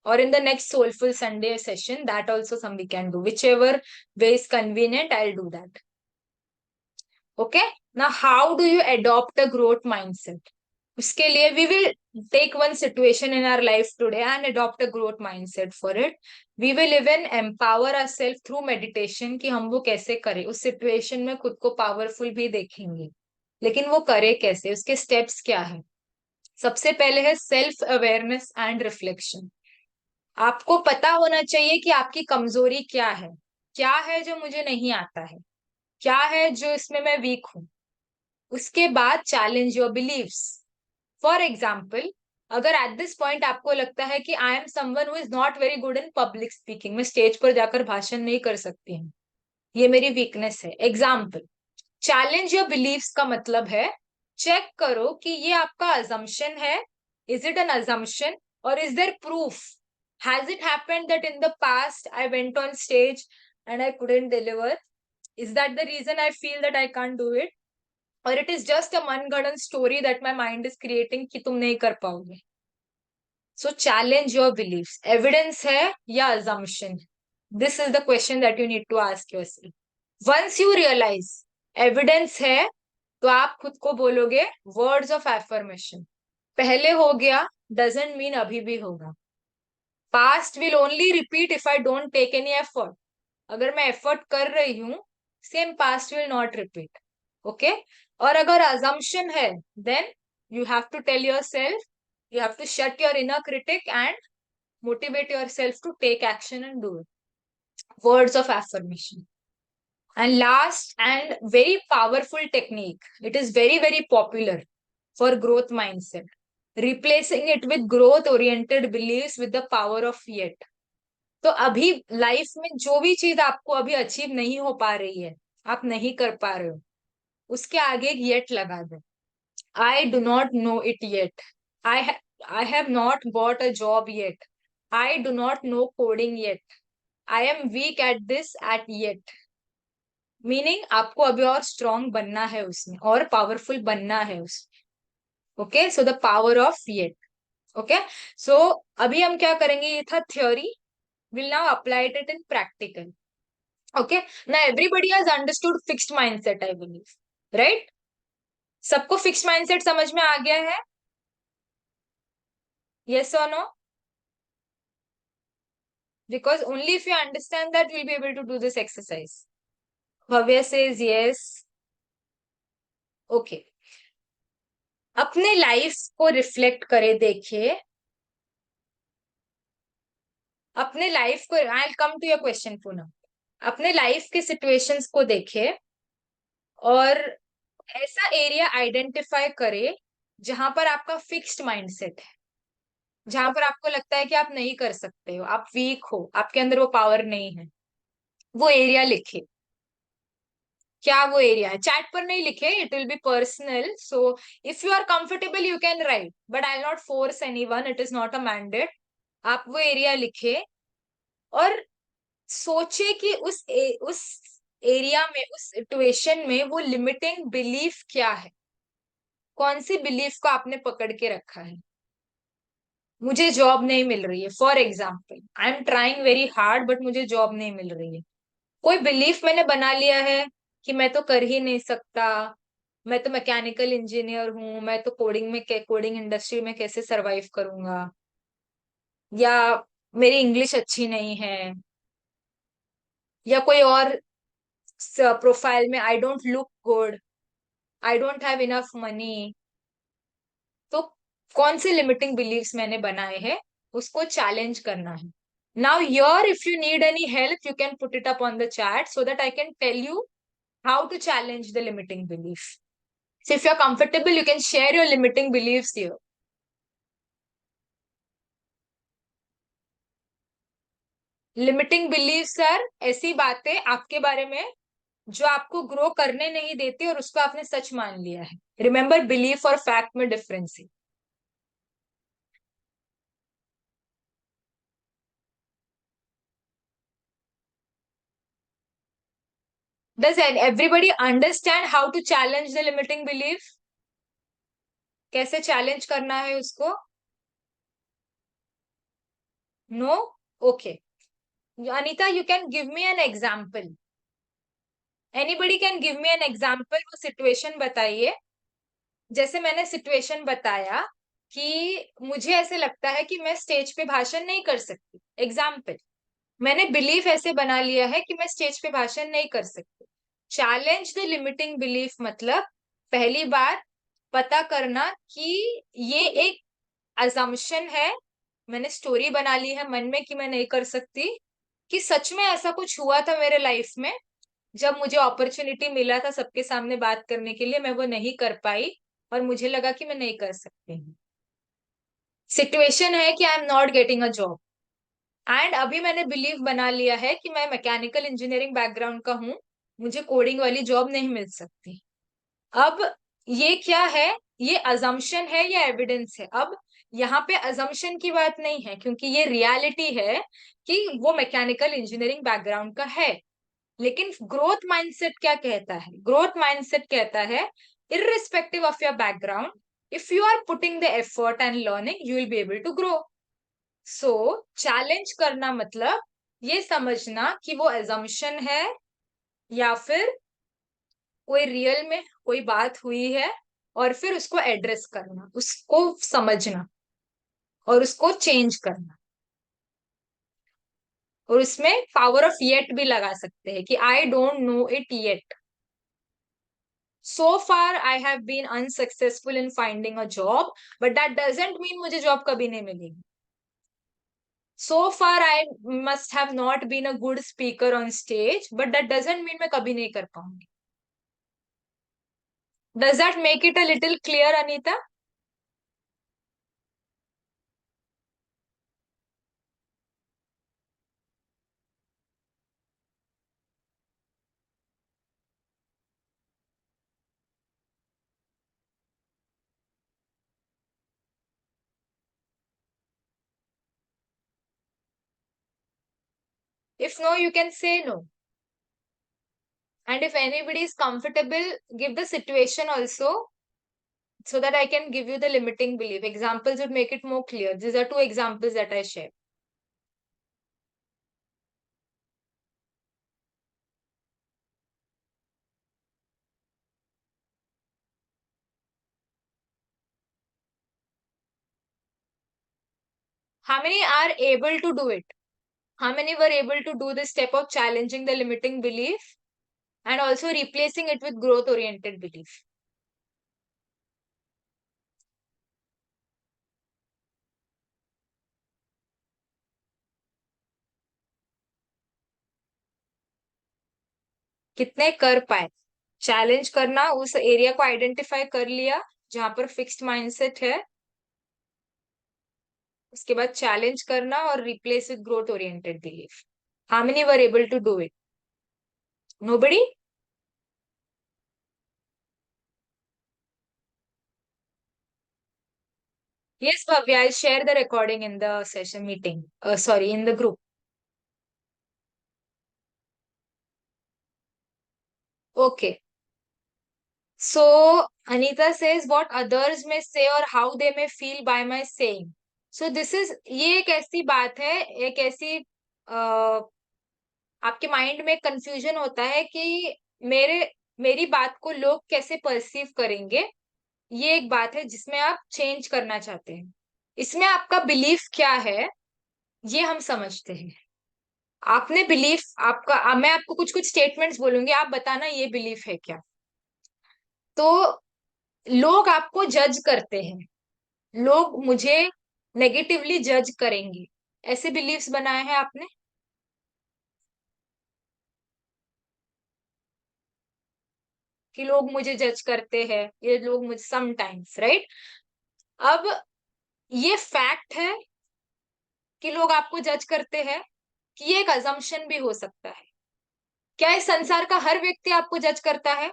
Or in the next Soulful Sunday session, that also some we can do. Whichever way is convenient, I'll do that. Okay, now how do you adopt a growth mindset? उसके लिए we will take one situation in our life today and adopt a growth mindset for it. We will even empower ourselves through meditation कि हम वो कैसे करें. उस situation में खुद को powerful भी देखेंगे, लेकिन वो करे कैसे, उसके steps क्या है. सबसे पहले है self awareness and reflection. आपको पता होना चाहिए कि आपकी कमजोरी क्या है जो मुझे नहीं आता है, क्या है जो इसमें मैं वीक हूं. उसके बाद challenge your beliefs. For example, अगर एट दिस पॉइंट आपको लगता है कि I am someone who is not very good in public speaking, मैं स्टेज पर जाकर भाषण नहीं कर सकती हूँ, ये मेरी वीकनेस है. एग्जाम्पल, चैलेंज योर बिलीव्स का मतलब है चेक करो कि ये आपका अजम्पशन है. इज इट एन अजम्पशन और is there proof? Has it happened that in the past I went on stage and I couldn't deliver? Is that the reason I feel that I can't do it? और it is just a मनगढ़ंत story that my mind is creating कि तुम नहीं कर पाओगे. So challenge your beliefs. Evidence है या assumption? This is the question that you need to ask yourself. Once you realize evidence है, तो आप खुद को बोलोगे वर्ड्स ऑफ एफर्मेशन. पहले हो गया डजंट मीन अभी भी होगा. Past will only repeat if I don't take any effort. अगर मैं एफर्ट कर रही हूं, same past will not repeat. Okay, और अगर assumption है, then you have to tell yourself, you have to shut your inner critic and motivate yourself to take action and do it. Words of affirmation. And last and very powerful technique, it is very very popular for growth mindset, replacing it with growth oriented beliefs with the power of yet. तो अभी life में जो भी चीज आपको अभी achieve नहीं हो पा रही है, आप नहीं कर पा रहे हो, उसके आगे एक येट लगा दो. I do not know it yet. I have not got a job yet. I do not know coding yet. I am weak at this at yet. Meaning आपको अभी और स्ट्रॉन्ग बनना है उसमें, और पावरफुल बनना है उसमें. Okay, so the power of yet. Okay, so अभी हम क्या करेंगे, ये था theory. Will now apply it in practical. Okay, now everybody has understood fixed mindset, I believe, right? सबको फिक्स्ड माइंडसेट समझ में आ गया है? Yes or no? Because only if you understand that, we'll be able to do this exercise. Bhavya says yes. Okay. अपने life को reflect करे, देखिए अपने लाइफ को, I come to your question Poonam, अपने लाइफ के सिचुएशंस को देखे और ऐसा एरिया आइडेंटिफाई करे जहां पर आपका फिक्स्ड माइंडसेट है, जहां पर आपको लगता है कि आप नहीं कर सकते हो, आप वीक हो, आपके अंदर वो पावर नहीं है, वो एरिया लिखे। क्या वो एरिया है? चैट पर नहीं लिखे, it will be personal, so if you are comfortable you can write, but I will not force anyone, it is not a mandate. आप वो एरिया लिखे और सोचे कि उस एरिया में, उस सिचुएशन में वो लिमिटिंग बिलीफ क्या है, कौन सी बिलीफ को आपने पकड़ के रखा है। मुझे जॉब नहीं मिल रही है, for example, I am trying very hard but मुझे जॉब नहीं मिल रही है। कोई बिलीफ मैंने बना लिया है कि मैं तो कर ही नहीं सकता, मैं तो मैकेनिकल इंजीनियर हूँ, मैं तो कोडिंग इंडस्ट्री में कैसे सरवाइव करूंगा, या मेरी इंग्लिश अच्छी नहीं है, या कोई और प्रोफाइल में I don't look good, I don't have enough money. तो कौन से लिमिटिंग बिलीव्स मैंने बनाए हैं, उसको चैलेंज करना है। Now your, if you need any help you can put it up on the chat so that I can tell you how to challenge the limiting belief. So if you're comfortable, you can share your limiting beliefs here. Limiting beliefs sir ऐसी बातें आपके बारे में जो आपको grow करने नहीं देती और उसको आपने सच मान लिया है. रिमेंबर, बिलीफ और फैक्ट में डिफरेंस है. Does everybody understand how to challenge the limiting belief? कैसे चैलेंज करना है उसको? No? Okay. Anita, you can give me an example. Anybody can give me an example. वो सिचुएशन बताइए. जैसे मैंने सिचुएशन बताया कि मुझे ऐसे लगता है कि मैं स्टेज पे भाषण नहीं कर सकती, एग्जाम्पल. मैंने बिलीफ ऐसे बना लिया है कि मैं स्टेज पे भाषण नहीं कर सकती. चैलेंज द लिमिटिंग बिलीफ मतलब पहली बार पता करना कि ये एक अजम्पशन है, मैंने स्टोरी बना ली है मन में कि मैं नहीं कर सकती, कि सच में ऐसा कुछ हुआ था मेरे लाइफ में, जब मुझे अपॉर्चुनिटी मिला था सबके सामने बात करने के लिए, मैं वो नहीं कर पाई और मुझे लगा कि मैं नहीं कर सकती हूँ. सिचुएशन है कि I am not getting a job and अभी मैंने बिलीव बना लिया है कि मैं मैकेनिकल इंजीनियरिंग बैकग्राउंड का हूँ, मुझे कोडिंग वाली जॉब नहीं मिल सकती. अब ये क्या है? ये अजम्पशन है या एविडेंस है? अब यहाँ पे अजम्पशन की बात नहीं है क्योंकि ये रियलिटी है कि वो मैकेनिकल इंजीनियरिंग बैकग्राउंड का है. लेकिन ग्रोथ माइंडसेट क्या कहता है? ग्रोथ माइंडसेट कहता है irrespective of your background, if you are putting the effort and learning you will be able to grow. So challenge करना मतलब ये समझना कि वो assumption है या फिर कोई रियल में कोई बात हुई है, और फिर उसको एड्रेस करना, उसको समझना और उसको चेंज करना. और उसमें पावर ऑफ येट भी लगा सकते हैं कि आई don't know it yet. So far I have been unsuccessful in finding a job, but that doesn't mean मुझे जॉब कभी नहीं मिलेगी. So far I must have not been a good speaker on stage, but that doesn't mean मैं कभी नहीं कर पाऊंगी. Does that make it a little clear, Anita? If no, you can say no. And if anybody is comfortable, give the situation also so that I can give you the limiting belief. Examples would make it more clear. These are two examples that I share. How many are able to do it? How many were able to do this step of challenging the limiting belief and also replacing it with growth oriented belief? कितने कर पाए। Challenge करना, उस area को identify कर लिया जहां पर फिक्स्ड माइंडसेट है, उसके बाद चैलेंज करना और replace with growth oriented belief. How many were able to do it? Nobody? Yes, Bhavya, I'll share the recording in the session meeting. Sorry, in the group. Okay. So, Anita says what others may say or how they may feel by my saying. So, this is, ये एक ऐसी बात है, एक ऐसी आपके mind में confusion होता है कि मेरी बात को लोग कैसे परसीव करेंगे। ये एक बात है जिसमें आप चेंज करना चाहते हैं। इसमें आपका बिलीफ क्या है, ये हम समझते हैं। आपने बिलीफ आपका मैं आपको कुछ कुछ स्टेटमेंट्स बोलूंगी, आप बताना ये बिलीफ है क्या। तो लोग आपको जज करते हैं, लोग मुझे नेगेटिवली जज करेंगे, ऐसे बिलीव्स बनाए हैं आपने? कि लोग मुझे जज करते हैं, ये लोग मुझे समटाइम्स, राइट। अब ये फैक्ट है कि लोग आपको जज करते हैं, कि ये एक अजम्पशन भी हो सकता है। क्या इस संसार का हर व्यक्ति आपको जज करता है?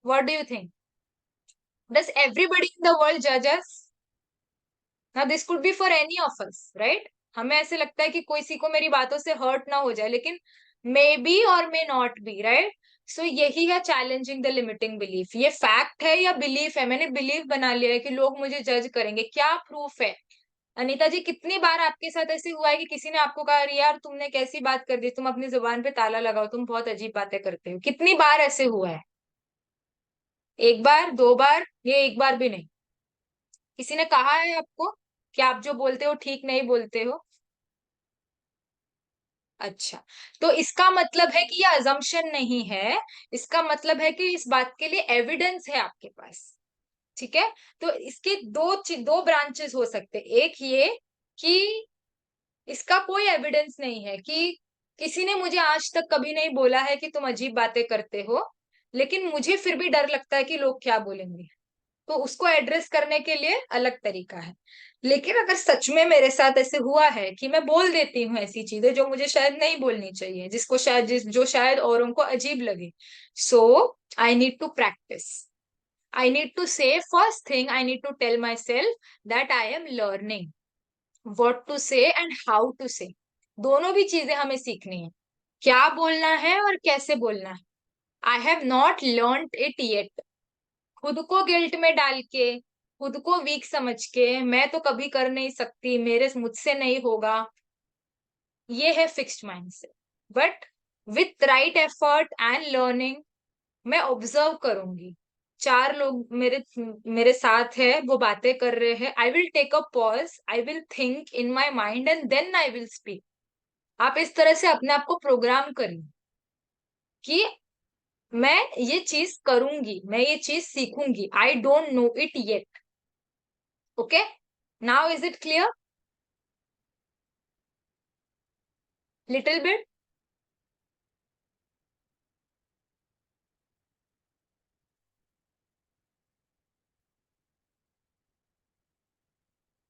What do you think? Does everybody in the world जज us? Now this could be for any of us, right. हमें ऐसे लगता है कि किसी को मेरी बातों से हर्ट ना हो जाए, लेकिन मे बी और मे नॉट बी, राइट। सो यही है चैलेंजिंग द लिमिटिंग बिलीफ। ये फैक्ट है या बिलीफ है? मैंने बिलीव बना लिया है कि लोग मुझे जज करेंगे। क्या प्रूफ है? अनीता जी, कितनी बार आपके साथ ऐसे हुआ है कि किसी ने आपको कहा, अरे यार तुमने कैसी बात कर दी, तुम अपनी जुबान पे ताला लगाओ, तुम बहुत अजीब बातें करते हो। कितनी बार ऐसे हुआ है? एक बार, दो बार, ये एक बार भी नहीं? किसी ने कहा है आपको कि आप जो बोलते हो ठीक नहीं बोलते हो? अच्छा, तो इसका मतलब है कि ये अजम्पशन नहीं है, इसका मतलब है कि इस बात के लिए एविडेंस है आपके पास। ठीक है, तो इसके दो ब्रांचेस हो सकते हैं। एक ये कि इसका कोई एविडेंस नहीं है, कि किसी ने मुझे आज तक कभी नहीं बोला है कि तुम अजीब बातें करते हो, लेकिन मुझे फिर भी डर लगता है कि लोग क्या बोलेंगे, तो उसको एड्रेस करने के लिए अलग तरीका है। लेकिन अगर सच में मेरे साथ ऐसे हुआ है कि मैं बोल देती हूँ ऐसी चीजें जो मुझे शायद नहीं बोलनी चाहिए, जो शायद औरों को अजीब लगे, so I need to practice. I need to say, first thing I need to tell myself that I am learning what to say and how to say. दोनों भी चीजें हमें सीखनी है, क्या बोलना है और कैसे बोलना है। I have not learn it yet. खुद को गिल्ट में डाल के, खुद को वीक समझ के, मैं तो कभी कर नहीं सकती, मुझसे नहीं होगा, ये है fixed mindset. But with right effort and learning, मैं ऑब्जर्व करूंगी, चार लोग मेरे साथ है, वो बातें कर रहे हैं, I will take a pause, I will think in my mind and then I will speak. आप इस तरह से अपने आप को प्रोग्राम करिए कि मैं ये चीज करूंगी, मैं ये चीज सीखूंगी, I don't know it yet. Okay, now is it clear? Little bit?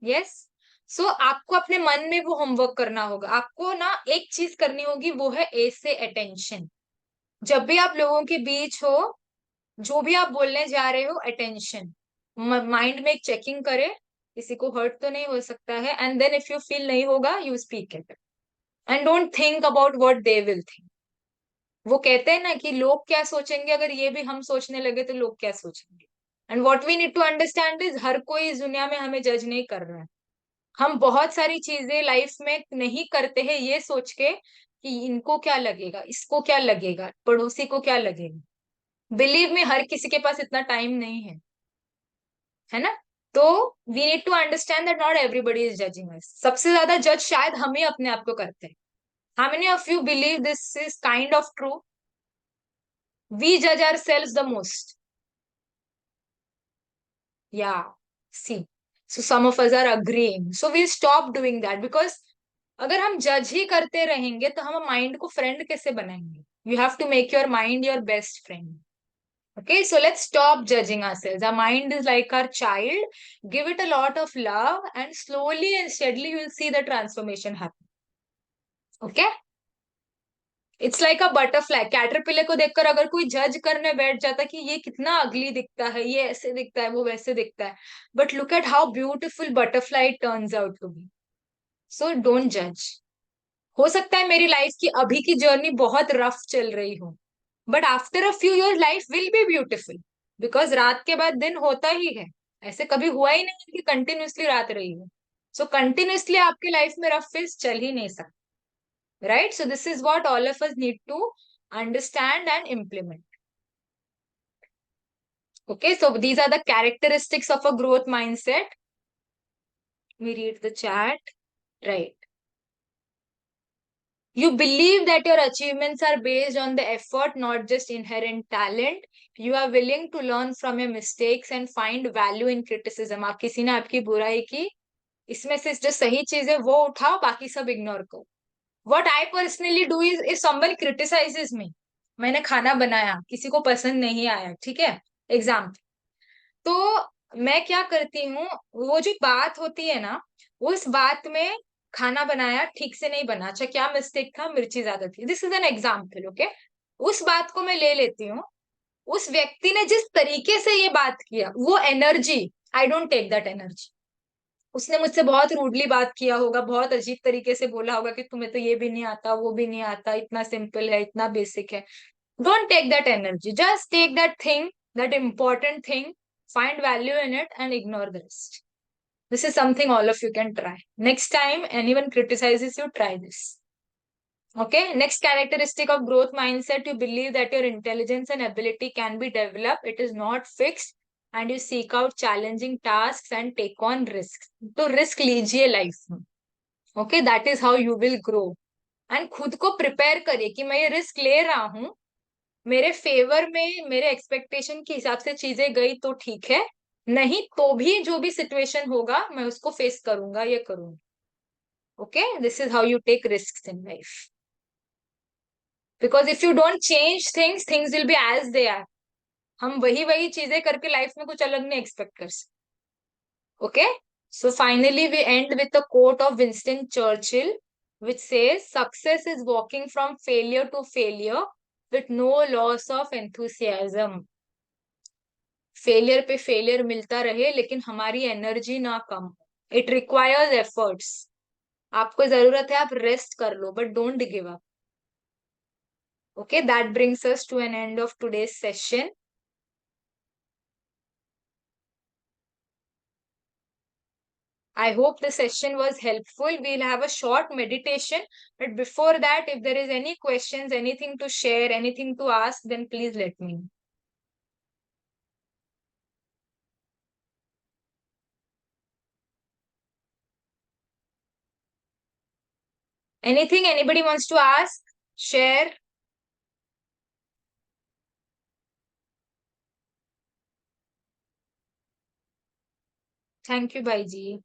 Yes. So आपको अपने मन में वो होमवर्क करना होगा। आपको ना एक चीज करनी होगी, वो है ए से अटेंशन। जब भी आप लोगों के बीच हो, जो भी आप बोलने जा रहे हो, अटेंशन। माइंड में एक चेकिंग करे, किसी को हर्ट तो नहीं हो सकता है, and then if you feel नहीं होगा, you speak it. And don't think about what they will think. वो कहते हैं ना कि लोग क्या सोचेंगे, अगर ये भी हम सोचने लगे तो लोग क्या सोचेंगे। And what we need to understand is, हर कोई इस दुनिया में हमें जज नहीं कर रहा है। हम बहुत सारी चीजें लाइफ में नहीं करते हैं ये सोच के कि इनको क्या लगेगा, इसको क्या लगेगा, पड़ोसी को क्या लगेगा। बिलीव में हर किसी के पास इतना टाइम नहीं है ना। तो we need to understand that not everybody is judging us. सबसे ज्यादा जज शायद हम ही अपने आप को करते हैं। How many of you believe this is kind of true? We जज आवर सेल्स द मोस्ट। या see, So some of us are agreeing. So we'll stop doing that because अगर हम जज ही करते रहेंगे तो हम माइंड को फ्रेंड कैसे बनाएंगे? You have to make your mind your best friend. Okay, so let's stop judging ourselves. Our mind is like our child. Give it a lot of love, and slowly and steadily you will see the transformation happen. Okay? It's like a butterfly. Caterpillar को देखकर अगर कोई जज करने बैठ जाता कि ये कितना अगली दिखता है, ये ऐसे दिखता है, वो वैसे दिखता है, but look at how beautiful butterfly turns out to be. So don't जज. हो सकता है मेरी लाइफ की अभी की जर्नी बहुत रफ चल रही हो, but after a few your life will be beautiful. Because रात के बाद दिन होता ही है. ऐसे कभी हुआ ही नहीं कि कंटिन्यूसली रात रही हो. सो कंटिन्यूसली आपकी लाइफ में रफ फेज चल ही नहीं सकता. Right? So this is what all of us need to understand and implement. Okay, so these are the characteristics of a growth mindset. We read the chat. Right. You believe that your achievements are based on the effort, not just inherent talent. You are willing to learn from your mistakes and find value in criticism. आप किसी ने आपकी बुराई की, इसमें से जो सही चीज है वो उठाओ, बाकी सब इग्नोर करो. What I personally do is if someone criticizes me, मैंने खाना बनाया, किसी को पसंद नहीं आया, ठीक है, एग्जाम्पल, तो मैं क्या करती हूँ, वो जो बात होती है ना, उस बात में खाना बनाया ठीक से नहीं बना, अच्छा क्या मिस्टेक था, मिर्ची ज्यादा थी, this is an example. Okay, उस बात को मैं ले लेती हूँ. उस व्यक्ति ने जिस तरीके से ये बात किया, वो energy, I don't take that energy. उसने मुझसे बहुत रूडली बात किया होगा, बहुत अजीब तरीके से बोला होगा कि तुम्हें तो ये भी नहीं आता, वो भी नहीं आता, इतना सिंपल है, इतना बेसिक है. Don't take that energy, just take that thing, that important thing, find value in it and ignore the rest. This is something all of you can try. Next time anyone criticizes you, try this. Okay, next characteristic of growth mindset, you believe that your intelligence and ability can be developed. It is not fixed. And you seek out challenging tasks and take on risks. तो risk लीजिए life में. Okay, that is how you will grow. And खुद को prepare करिए कि मैं ये risk ले रहा हूँ, मेरे फेवर में, मेरे एक्सपेक्टेशन के हिसाब से चीजें गई तो ठीक है, नहीं तो भी जो भी सिचुएशन होगा मैं उसको फेस करूंगा, ये करूंगा. Okay, this is how you take risk in life. Because if you don't change things, things will be as they are. हम वही वही चीजें करके लाइफ में कुछ अलग नहीं एक्सपेक्ट कर सकते. Okay, so finally we end with the quote of Winston Churchill which says success is walking from failure to failure with no loss of enthusiasm. Failure पे फेलियर मिलता रहे लेकिन हमारी एनर्जी ना कम. It requires efforts. आपको जरूरत है, आप रेस्ट कर लो, but don't give up. Okay, that brings us to an end of today's session. I hope the session was helpful. We'll have a short meditation, but before that, if there is any questions, anything to share, anything to ask, then please let me know. Anything anybody wants to ask, share? Thank you, Bhaiji.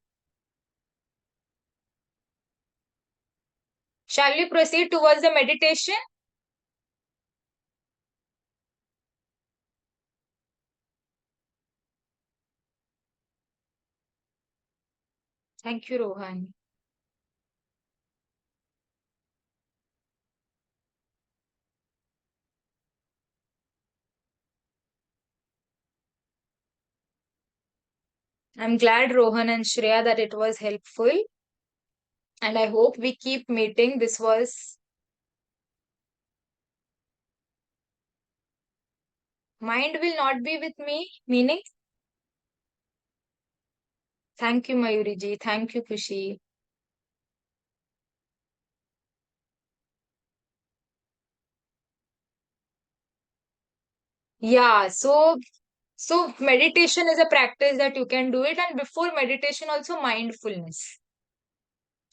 Shall we proceed towards the meditation? Thank you, Rohan. I'm glad, Rohan and Shreya, that it was helpful. And I hope we keep meeting. This was mind will not be with me, meaning. Thank you, Mayuri ji. Thank you, Kushi. Yeah, so meditation is a practice that you can do it, and before meditation also mindfulness.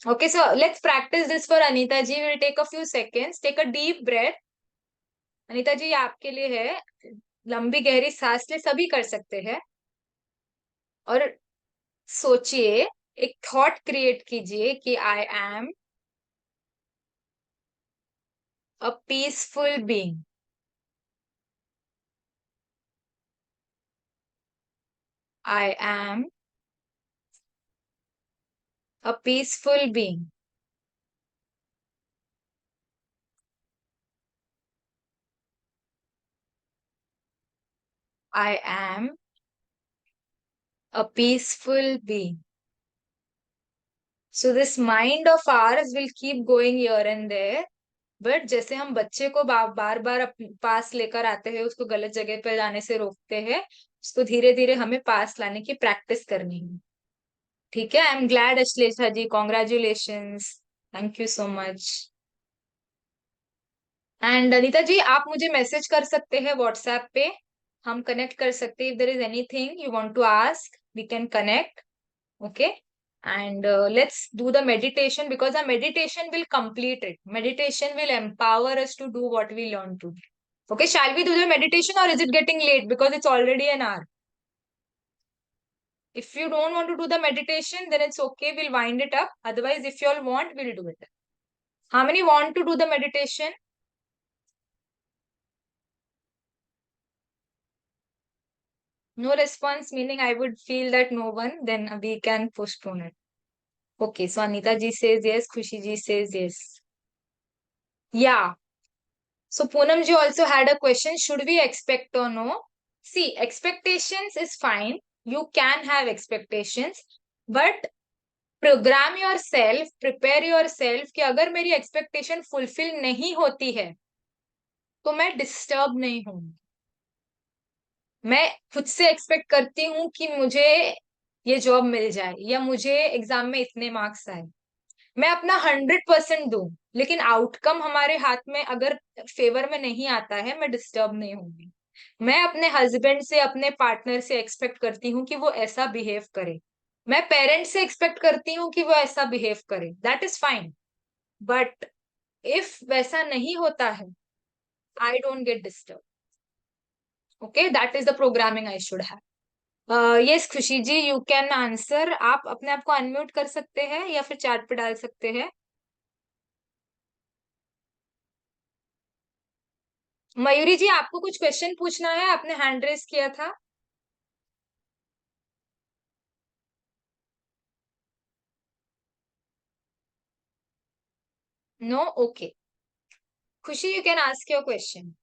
Okay, so let's practice this for Anita ji. We'll take a few seconds. Take a deep breath. Anita ji, ये आपके लिए है. लंबी गहरी सांस ले, सभी कर सकते हैं. और सोचिए, एक थॉट क्रिएट कीजिए कि I am a peaceful being. I am a peaceful being. I am a peaceful being. So this mind of ours will keep going here and there. But जैसे हम बच्चे को बार बार पास लेकर आते हैं, उसको गलत जगह पर जाने से रोकते हैं, उसको धीरे धीरे हमें पास लाने की प्रैक्टिस करनी है। ठीक है, I am glad Ashlesha ji, congratulations, thank you so much. And Anita ji, आप मुझे मैसेज कर सकते हैं व्हाट्सएप पे, हम कनेक्ट कर सकते हैं। If there is anything you want to ask, we can connect. Okay, and let's do the meditation, because our meditation will complete it. Meditation will empower us to do what we learn to do. Okay, shall we do the meditation, or is it getting late because it's already an hour? If you don't want to do the meditation, then it's okay, we'll wind it up. Otherwise, if you all want, we'll do it. How many want to do the meditation? No response, meaning I would feel that no one, then we can postpone it. Okay, so Anita ji says yes, Khushi ji says yes. Yeah. So Poonam ji also had a question, should we expect or no? See, expectations is fine. You can have expectations, but program yourself, prepare yourself कि अगर मेरी expectation fulfill नहीं होती है, तो मैं disturb नहीं हूँ। मैं खुद से एक्सपेक्ट करती हूँ कि मुझे ये जॉब मिल जाए, या मुझे एग्जाम में इतने मार्क्स आए। मैं अपना 100% दूं, लेकिन आउटकम हमारे हाथ में अगर फेवर में नहीं आता है, मैं डिस्टर्ब नहीं होंगी। मैं अपने हस्बैंड से, अपने पार्टनर से एक्सपेक्ट करती हूँ कि वो ऐसा बिहेव करे। मैं पेरेंट्स से एक्सपेक्ट करती हूँ कि वो ऐसा बिहेव करे, that is fine. But if वैसा नहीं होता है, I don't get disturb. Okay, that is the programming I should have. Yes खुशी जी, यू कैन आंसर। आप अपने आप को अनम्यूट कर सकते हैं या फिर चैट पे डाल सकते हैं। मयूरी जी, आपको कुछ क्वेश्चन पूछना है, आपने हैंड रेस किया था। No, okay. Khushi, you can ask your question.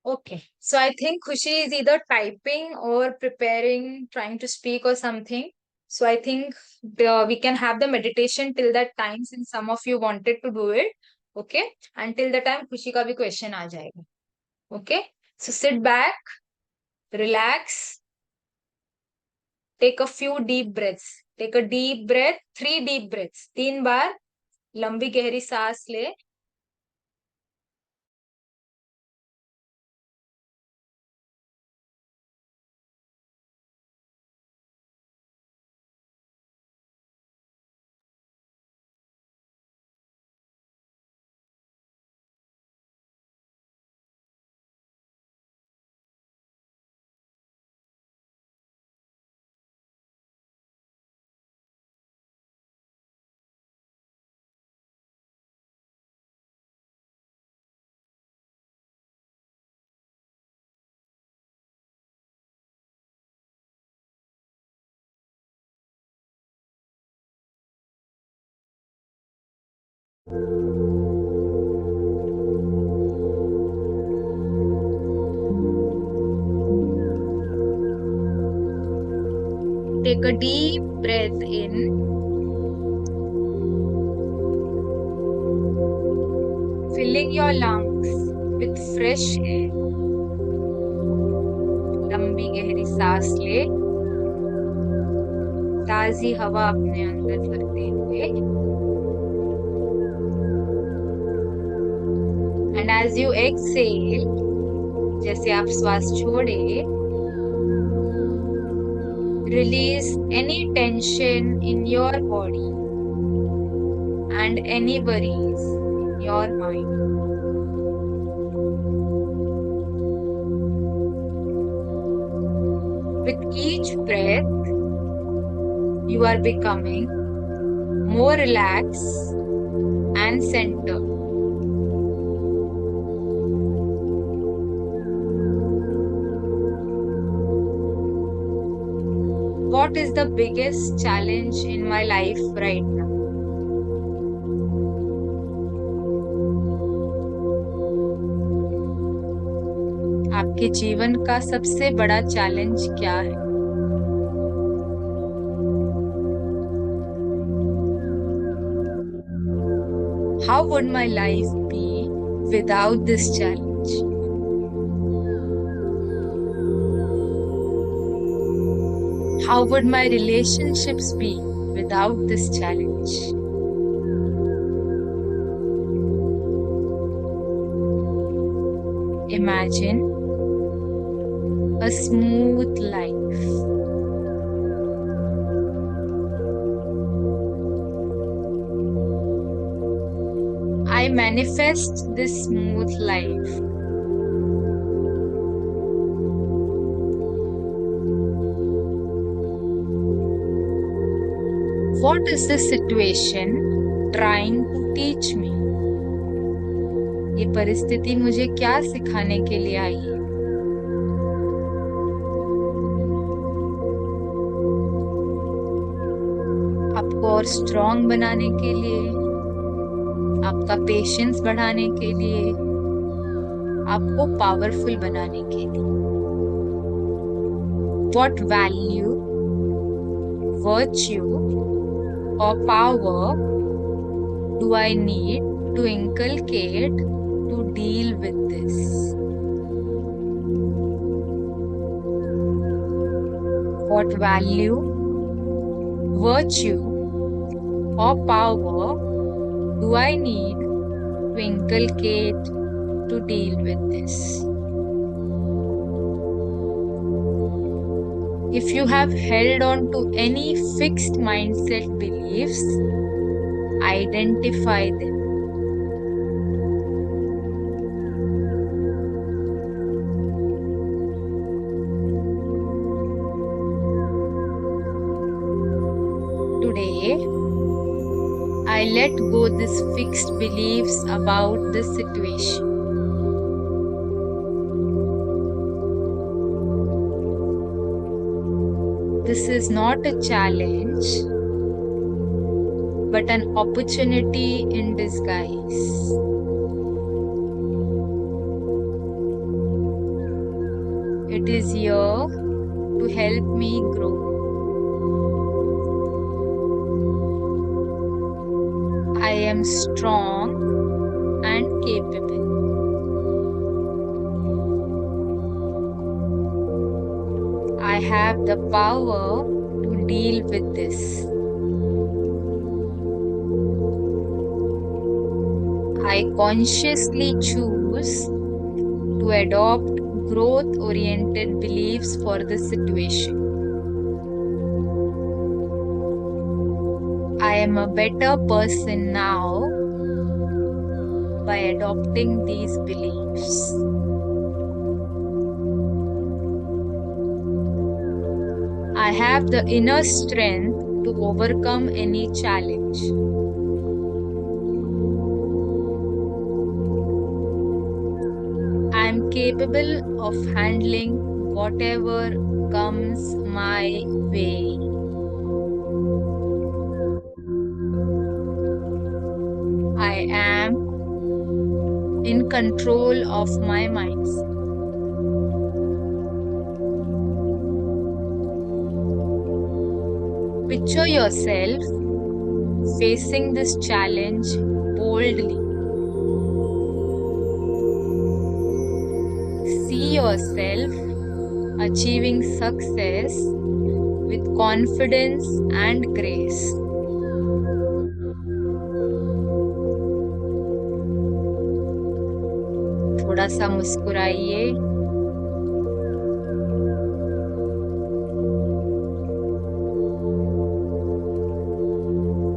Okay, so I think Khushi is either typing or preparing, trying to speak or something. So I think we can have the meditation till that time, since some of you wanted to do it. Okay, until the time Khushi का भी question आ जाएगा. Okay, so sit back, relax, take a few deep breaths. Take a deep breath, 3 deep breaths. 3 बार लंबी गहरी सांस ले। Take a deep breath in, filling your lungs with fresh air. लंबी गहरी सांस ले, ताजी हवा अपने अंदर भरते हुए, एंड एज यू एक्सेल, जैसे आप श्वास छोड़े, release any tension in your body and any worries in your mind. With each breath, you are becoming more relaxed and centered. What is the biggest challenge in my life right now? आपके जीवन का सबसे बड़ा challenge क्या है? How would my life be without this challenge? How would my relationships be without this challenge? Imagine a smooth life. I manifest this smooth life. What is this situation trying to teach me? ये परिस्थिति मुझे क्या सिखाने के लिए आई है? आपको और स्ट्रॉन्ग बनाने के लिए, आपका पेशेंस बढ़ाने के लिए, आपको पावरफुल बनाने के लिए. What value, virtue or power do I need to inculcate to deal with this? What value, virtue or power do I need to inculcate to deal with this? If you have held on to any fixed mindset beliefs, identify them. Today, I let go these fixed beliefs about the situation. This is not a challenge, but an opportunity in disguise. It is here to help me grow. I am strong and capable. I have the power to deal with this. I consciously choose to adopt growth-oriented beliefs for the situation. I am a better person now by adopting these beliefs. I have the inner strength to overcome any challenge. I am capable of handling whatever comes my way. I am in control of my mindset. Picture yourself facing this challenge boldly. See yourself achieving success with confidence and grace. थोड़ा सा मुस्कुराइए.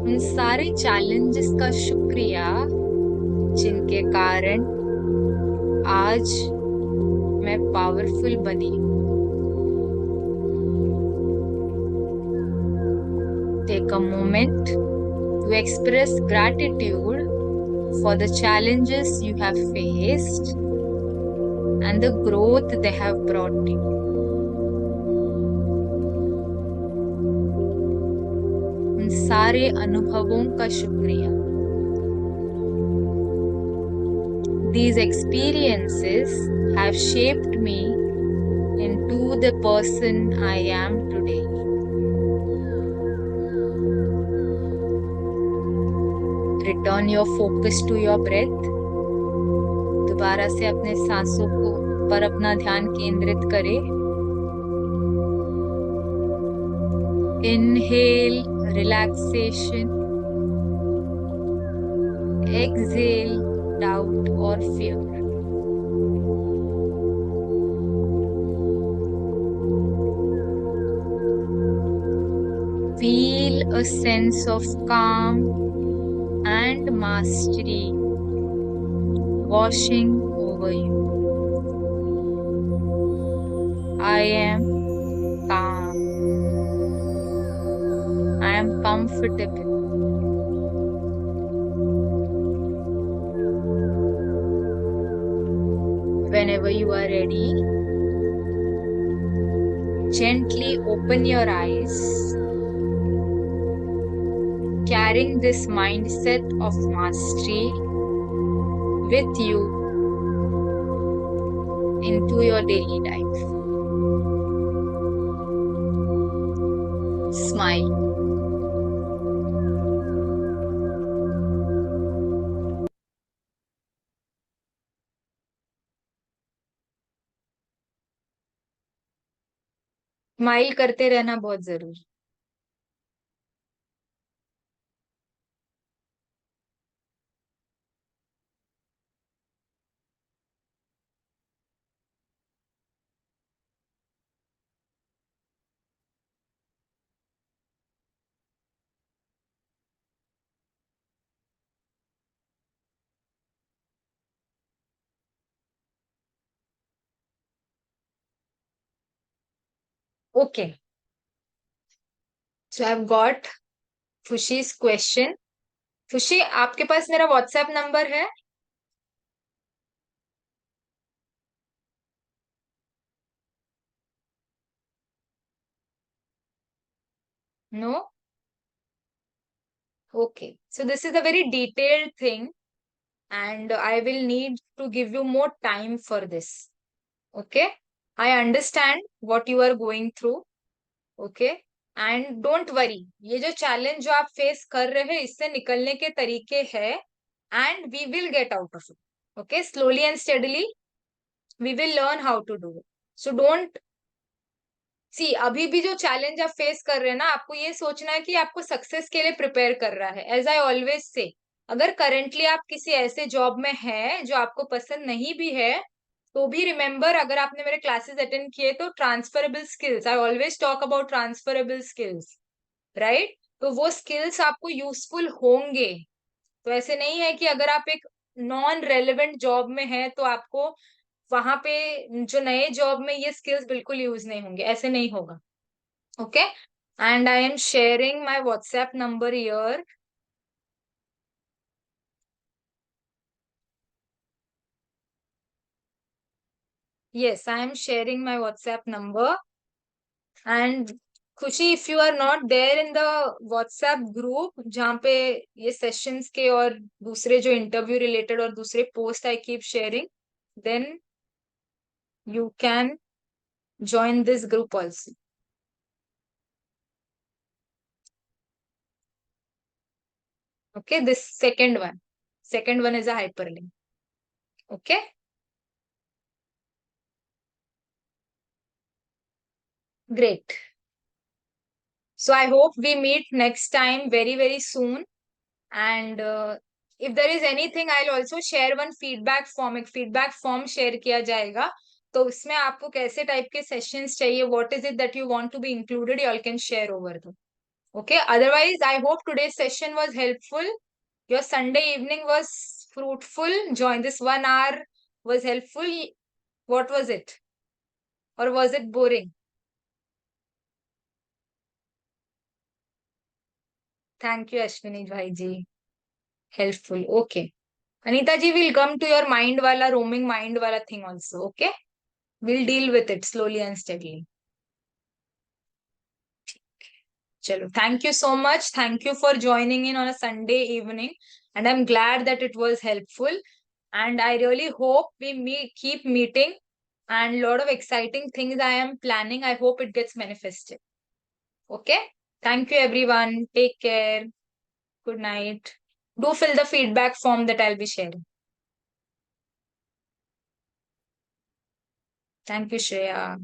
उन सारे challenges का शुक्रिया जिनके कारण आज मैं पावरफुल बनी. Take a moment to express gratitude for the challenges you have faced and the growth they have brought you. उन सारे अनुभवों का शुक्रिया. These experiences have shaped me into the person I am today. Return your focus to your breath. दोबारा से अपने सांसों को पर अपना ध्यान केंद्रित करें. Inhale, relaxation. Exhale, doubt or fear. Feel a sense of calm and mastery washing over you. I am calm. I am comfortable. Whenever you are ready, gently open your eyes, carrying this mindset of mastery with you into your daily life. Smile. Smile करते रहना बहुत जरूरी. Okay. So I've got खुशी's question. खुशी, आपके पास मेरा WhatsApp number है? No? Okay. So this is a very detailed thing and I will need to give you more time for this. Okay? I understand what you are going through. Okay? And don't worry, ये जो challenge जो आप face कर रहे हैं इससे निकलने के तरीके हैं and we will get out of it. Okay, slowly and steadily we will learn how to do it. So don't see, अभी भी जो चैलेंज आप फेस कर रहे हैं ना, आपको ये सोचना है कि आपको सक्सेस के लिए प्रिपेयर कर रहा है. एज आई ऑलवेज से, अगर करेंटली आप किसी ऐसे जॉब में हैं जो आपको पसंद नहीं भी है, तो भी रिमेम्बर, अगर आपने मेरे क्लासेस अटेंड किए तो transferable skills, I always talk about transferable skills, right? तो वो स्किल्स आपको यूजफुल होंगे. तो ऐसे नहीं है कि अगर आप एक नॉन रेलेवेंट जॉब में है तो आपको वहां पे जो नए जॉब में ये स्किल्स बिल्कुल यूज नहीं होंगे. ऐसे नहीं होगा. Okay, and I am sharing my WhatsApp number here. Yes, I am sharing my WhatsApp number. And Khushi, if you are not there in the WhatsApp group जहाँ पे ये सेशंस के और दूसरे जो इंटरव्यू रिलेटेड और दूसरे post I keep sharing, then you can join this group also. Okay, this second one is a hyperlink. Okay, great. So I hope we meet next time very, very soon. And if there is anything, I'll also share one feedback form. एक feedback form share किया जाएगा. तो उसमें आपको कैसे type के sessions चाहिए, what is it that you want to be included, you all can share over there. Okay. Otherwise, I hope today's session was helpful. Your Sunday evening was fruitful. Join this 1 hour was helpful. What was it? Or was it boring? Thank you, Ashwini Bhai ji. Helpful. Okay. Anita ji will come to your mind wala, roaming mind wala thing also. Okay. We'll deal with it slowly and steadily. Chalo. Thank you so much. Thank you for joining in on a Sunday evening. And I'm glad that it was helpful. And I really hope we keep meeting, and a lot of exciting things I am planning. I hope it gets manifested. Okay. Thank you, everyone. Take care. Good night. Do fill the feedback form that I'll be sharing. Thank you, Shreya.